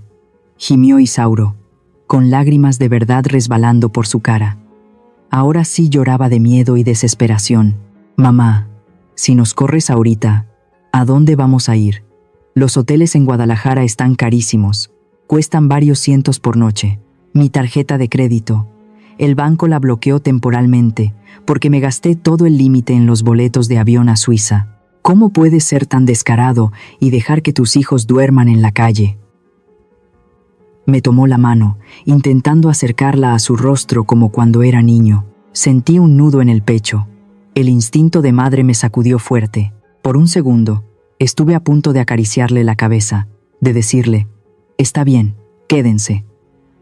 gimió Isauro, con lágrimas de verdad resbalando por su cara. Ahora sí lloraba de miedo y desesperación. «Mamá, si nos corres ahorita, ¿a dónde vamos a ir? Los hoteles en Guadalajara están carísimos, cuestan varios cientos por noche. Mi tarjeta de crédito. El banco la bloqueó temporalmente porque me gasté todo el límite en los boletos de avión a Suiza. ¿Cómo puedes ser tan descarado y dejar que tus hijos duerman en la calle?» Me tomó la mano, intentando acercarla a su rostro como cuando era niño. Sentí un nudo en el pecho. El instinto de madre me sacudió fuerte. Por un segundo, estuve a punto de acariciarle la cabeza, de decirle, «Está bien, quédense».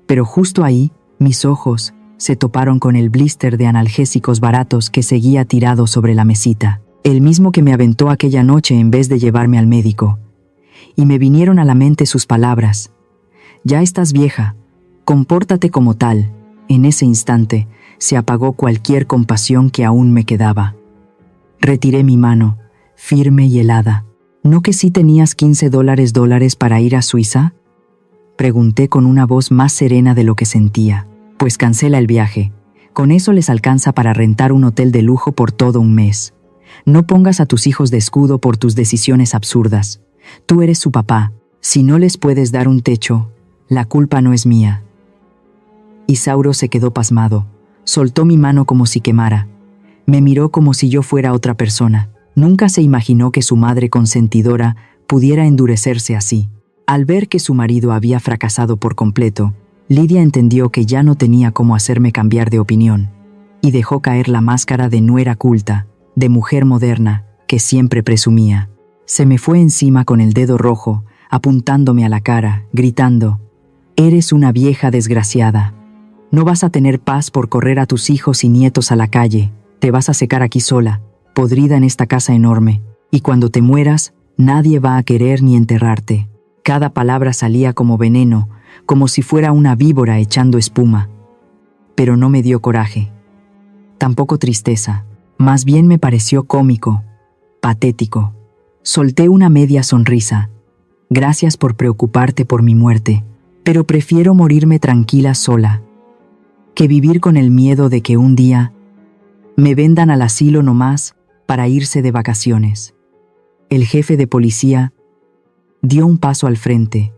Pero justo ahí, mis ojos se toparon con el blister de analgésicos baratos que seguía tirado sobre la mesita, el mismo que me aventó aquella noche en vez de llevarme al médico. Y me vinieron a la mente sus palabras. «Ya estás vieja, compórtate como tal». En ese instante, se apagó cualquier compasión que aún me quedaba. Retiré mi mano, firme y helada. ¿No que sí tenías $15 para ir a Suiza?, pregunté con una voz más serena de lo que sentía. Pues cancela el viaje. Con eso les alcanza para rentar un hotel de lujo por todo un mes. No pongas a tus hijos de escudo por tus decisiones absurdas. Tú eres su papá. Si no les puedes dar un techo, la culpa no es mía. Isauro se quedó pasmado. Soltó mi mano como si quemara. Me miró como si yo fuera otra persona. Nunca se imaginó que su madre consentidora pudiera endurecerse así. Al ver que su marido había fracasado por completo, Lidia entendió que ya no tenía cómo hacerme cambiar de opinión, y dejó caer la máscara de nuera culta, de mujer moderna, que siempre presumía. Se me fue encima con el dedo rojo, apuntándome a la cara, gritando, «Eres una vieja desgraciada. No vas a tener paz por correr a tus hijos y nietos a la calle. Te vas a secar aquí sola, podrida en esta casa enorme, y cuando te mueras, nadie va a querer ni enterrarte». Cada palabra salía como veneno, como si fuera una víbora echando espuma. Pero no me dio coraje. Tampoco tristeza. Más bien me pareció cómico, patético. Solté una media sonrisa. «Gracias por preocuparte por mi muerte, pero prefiero morirme tranquila sola, que vivir con el miedo de que un día Me vendan al asilo nomás para irse de vacaciones. El jefe de policía dio un paso al frente,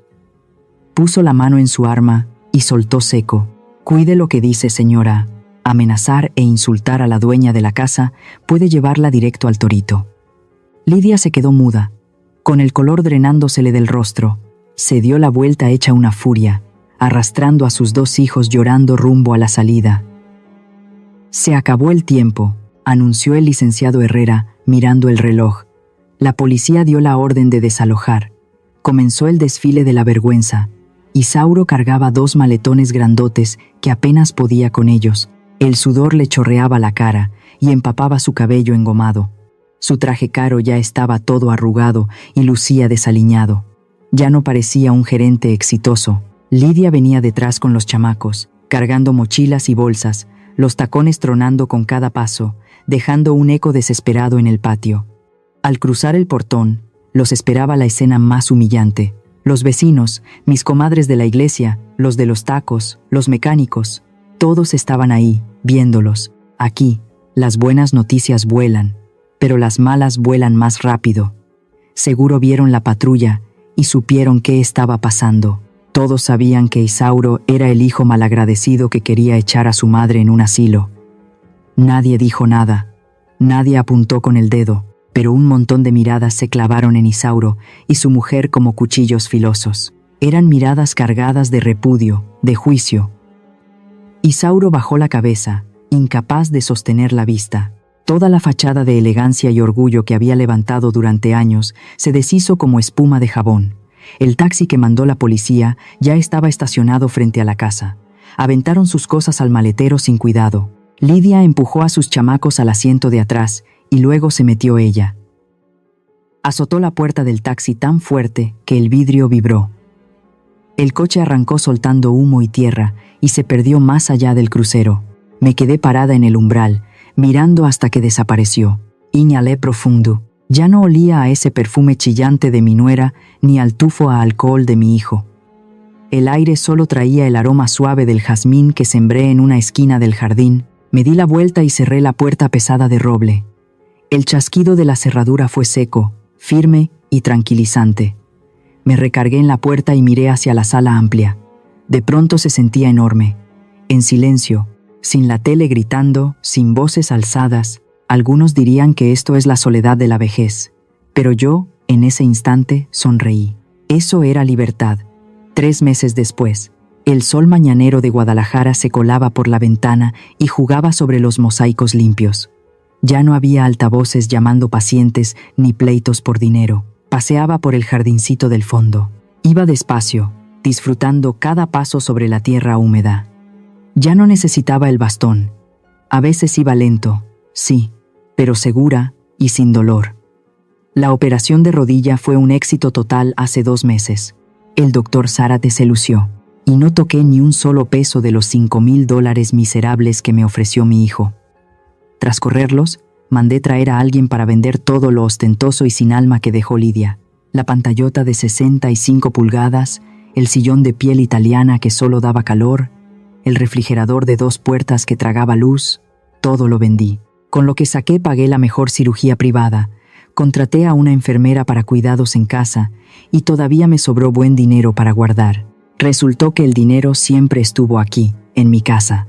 puso la mano en su arma y soltó seco. Cuide lo que dice, señora. Amenazar e insultar a la dueña de la casa puede llevarla directo al torito. Lidia se quedó muda, con el color drenándosele del rostro. Se dio la vuelta hecha una furia, arrastrando a sus 2 hijos llorando rumbo a la salida. Se acabó el tiempo, anunció el licenciado Herrera, mirando el reloj. La policía dio la orden de desalojar. Comenzó el desfile de la vergüenza. Isauro cargaba 2 maletones grandotes que apenas podía con ellos. El sudor le chorreaba la cara y empapaba su cabello engomado. Su traje caro ya estaba todo arrugado y lucía desaliñado. Ya no parecía un gerente exitoso. Lidia venía detrás con los chamacos, cargando mochilas y bolsas, los tacones tronando con cada paso, dejando un eco desesperado en el patio. Al cruzar el portón, los esperaba la escena más humillante. Los vecinos, mis comadres de la iglesia, los de los tacos, los mecánicos, todos estaban ahí, viéndolos. Aquí, las buenas noticias vuelan, pero las malas vuelan más rápido. Seguro vieron la patrulla y supieron qué estaba pasando. Todos sabían que Isauro era el hijo malagradecido que quería echar a su madre en un asilo. Nadie dijo nada, nadie apuntó con el dedo, pero un montón de miradas se clavaron en Isauro y su mujer como cuchillos filosos. Eran miradas cargadas de repudio, de juicio. Isauro bajó la cabeza, incapaz de sostener la vista. Toda la fachada de elegancia y orgullo que había levantado durante años se deshizo como espuma de jabón. El taxi que mandó la policía ya estaba estacionado frente a la casa. Aventaron sus cosas al maletero sin cuidado. Lidia empujó a sus chamacos al asiento de atrás y luego se metió ella. Azotó la puerta del taxi tan fuerte que el vidrio vibró. El coche arrancó soltando humo y tierra y se perdió más allá del crucero. Me quedé parada en el umbral, mirando hasta que desapareció. Inhalé profundo. Ya no olía a ese perfume chillante de mi nuera ni al tufo a alcohol de mi hijo. El aire solo traía el aroma suave del jazmín que sembré en una esquina del jardín. Me di la vuelta y cerré la puerta pesada de roble. El chasquido de la cerradura fue seco, firme y tranquilizante. Me recargué en la puerta y miré hacia la sala amplia. De pronto se sentía enorme, en silencio, sin la tele gritando, sin voces alzadas. Algunos dirían que esto es la soledad de la vejez, pero yo, en ese instante, sonreí. Eso era libertad. 3 meses después, el sol mañanero de Guadalajara se colaba por la ventana y jugaba sobre los mosaicos limpios. Ya no había altavoces llamando pacientes ni pleitos por dinero. Paseaba por el jardincito del fondo. Iba despacio, disfrutando cada paso sobre la tierra húmeda. Ya no necesitaba el bastón. A veces iba lento, sí, pero segura y sin dolor. La operación de rodilla fue un éxito total hace 2 meses. El doctor Zárate se lució, y no toqué ni un solo peso de los $5,000 miserables que me ofreció mi hijo. Tras correrlos, mandé traer a alguien para vender todo lo ostentoso y sin alma que dejó Lidia. La pantallota de 65 pulgadas, el sillón de piel italiana que solo daba calor, el refrigerador de 2 puertas que tragaba luz, todo lo vendí. Con lo que saqué pagué la mejor cirugía privada, contraté a una enfermera para cuidados en casa y todavía me sobró buen dinero para guardar. Resultó que el dinero siempre estuvo aquí, en mi casa.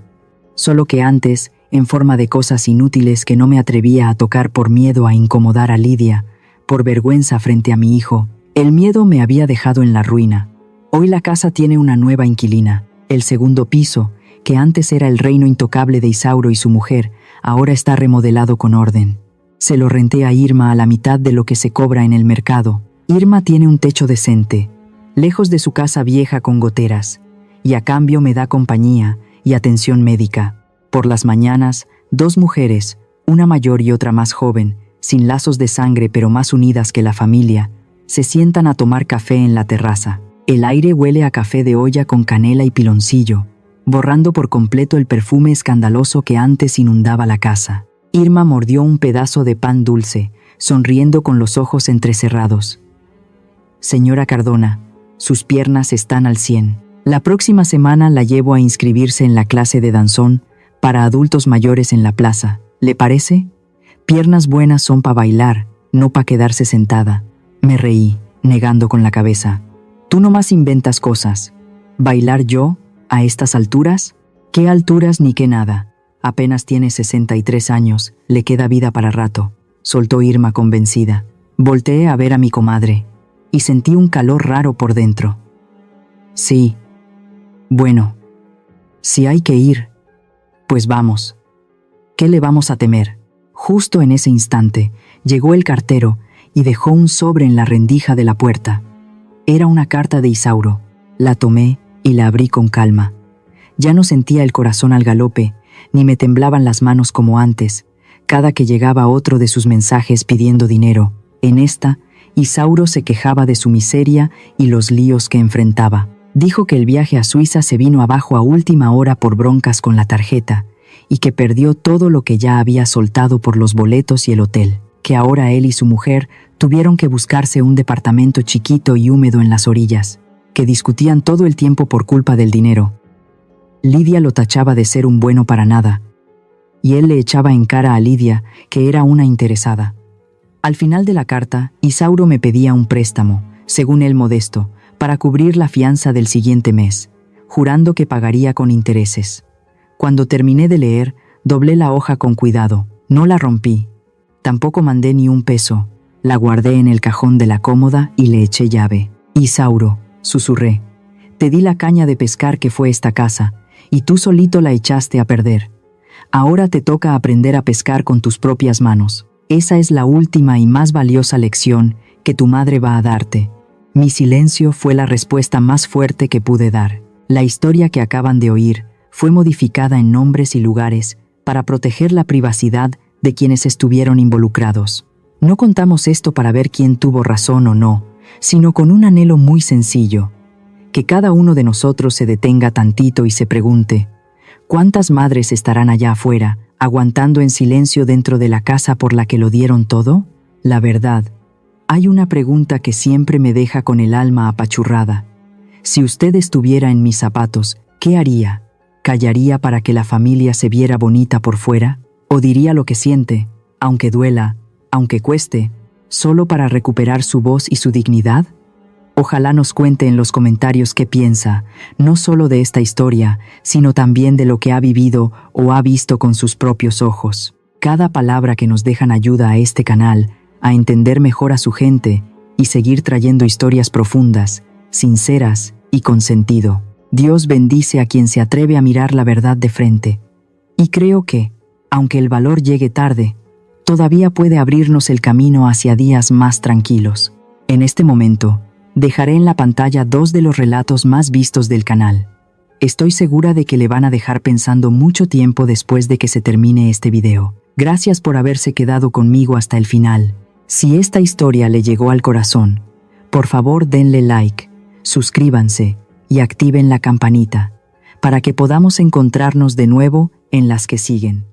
Solo que antes, en forma de cosas inútiles que no me atrevía a tocar por miedo a incomodar a Lidia, por vergüenza frente a mi hijo. El miedo me había dejado en la ruina. Hoy la casa tiene una nueva inquilina. El segundo piso, que antes era el reino intocable de Isauro y su mujer, ahora está remodelado con orden. Se lo renté a Irma a la mitad de lo que se cobra en el mercado. Irma tiene un techo decente, lejos de su casa vieja con goteras, y a cambio me da compañía y atención médica. Por las mañanas, 2 mujeres, una mayor y otra más joven, sin lazos de sangre pero más unidas que la familia, se sientan a tomar café en la terraza. El aire huele a café de olla con canela y piloncillo, borrando por completo el perfume escandaloso que antes inundaba la casa. Irma mordió un pedazo de pan dulce, sonriendo con los ojos entrecerrados. Señora Cardona, sus piernas están al 100. La próxima semana la llevo a inscribirse en la clase de danzón para adultos mayores en la plaza. ¿Le parece? Piernas buenas son para bailar, no para quedarse sentada. Me reí, negando con la cabeza. Tú nomás inventas cosas. ¿Bailar yo? ¿A estas alturas? ¿Qué alturas ni qué nada? Apenas tiene 63 años, le queda vida para rato, soltó Irma convencida. Volteé a ver a mi comadre y sentí un calor raro por dentro. Sí. Bueno. Si hay que ir, pues vamos. ¿Qué le vamos a temer? Justo en ese instante, llegó el cartero y dejó un sobre en la rendija de la puerta. Era una carta de Isauro. La tomé y la abrí con calma. Ya no sentía el corazón al galope, ni me temblaban las manos como antes, cada que llegaba otro de sus mensajes pidiendo dinero. En esta, Isauro se quejaba de su miseria y los líos que enfrentaba. Dijo que el viaje a Suiza se vino abajo a última hora por broncas con la tarjeta y que perdió todo lo que ya había soltado por los boletos y el hotel, que ahora él y su mujer tuvieron que buscarse un departamento chiquito y húmedo en las orillas, que discutían todo el tiempo por culpa del dinero. Lidia lo tachaba de ser un bueno para nada, y él le echaba en cara a Lidia que era una interesada. Al final de la carta, Isauro me pedía un préstamo, según él modesto, para cubrir la fianza del siguiente mes, jurando que pagaría con intereses. Cuando terminé de leer, doblé la hoja con cuidado, no la rompí. Tampoco mandé ni un peso, la guardé en el cajón de la cómoda y le eché llave. Isauro, susurré, te di la caña de pescar que fue esta casa, y tú solito la echaste a perder. Ahora te toca aprender a pescar con tus propias manos. Esa es la última y más valiosa lección que tu madre va a darte. Mi silencio fue la respuesta más fuerte que pude dar. La historia que acaban de oír fue modificada en nombres y lugares para proteger la privacidad de quienes estuvieron involucrados. No contamos esto para ver quién tuvo razón o no, sino con un anhelo muy sencillo, que cada uno de nosotros se detenga tantito y se pregunte, ¿cuántas madres estarán allá afuera, aguantando en silencio dentro de la casa por la que lo dieron todo? La verdad, hay una pregunta que siempre me deja con el alma apachurrada. Si usted estuviera en mis zapatos, ¿qué haría? ¿Callaría para que la familia se viera bonita por fuera? ¿O diría lo que siente, aunque duela, aunque cueste, solo para recuperar su voz y su dignidad? Ojalá nos cuente en los comentarios qué piensa, no solo de esta historia, sino también de lo que ha vivido o ha visto con sus propios ojos. Cada palabra que nos dejan ayuda a este canal a entender mejor a su gente y seguir trayendo historias profundas, sinceras y con sentido. Dios bendice a quien se atreve a mirar la verdad de frente. Y creo que, aunque el valor llegue tarde, todavía puede abrirnos el camino hacia días más tranquilos. En este momento, dejaré en la pantalla 2 de los relatos más vistos del canal. Estoy segura de que le van a dejar pensando mucho tiempo después de que se termine este video. Gracias por haberse quedado conmigo hasta el final. Si esta historia le llegó al corazón, por favor denle like, suscríbanse y activen la campanita para que podamos encontrarnos de nuevo en las que siguen.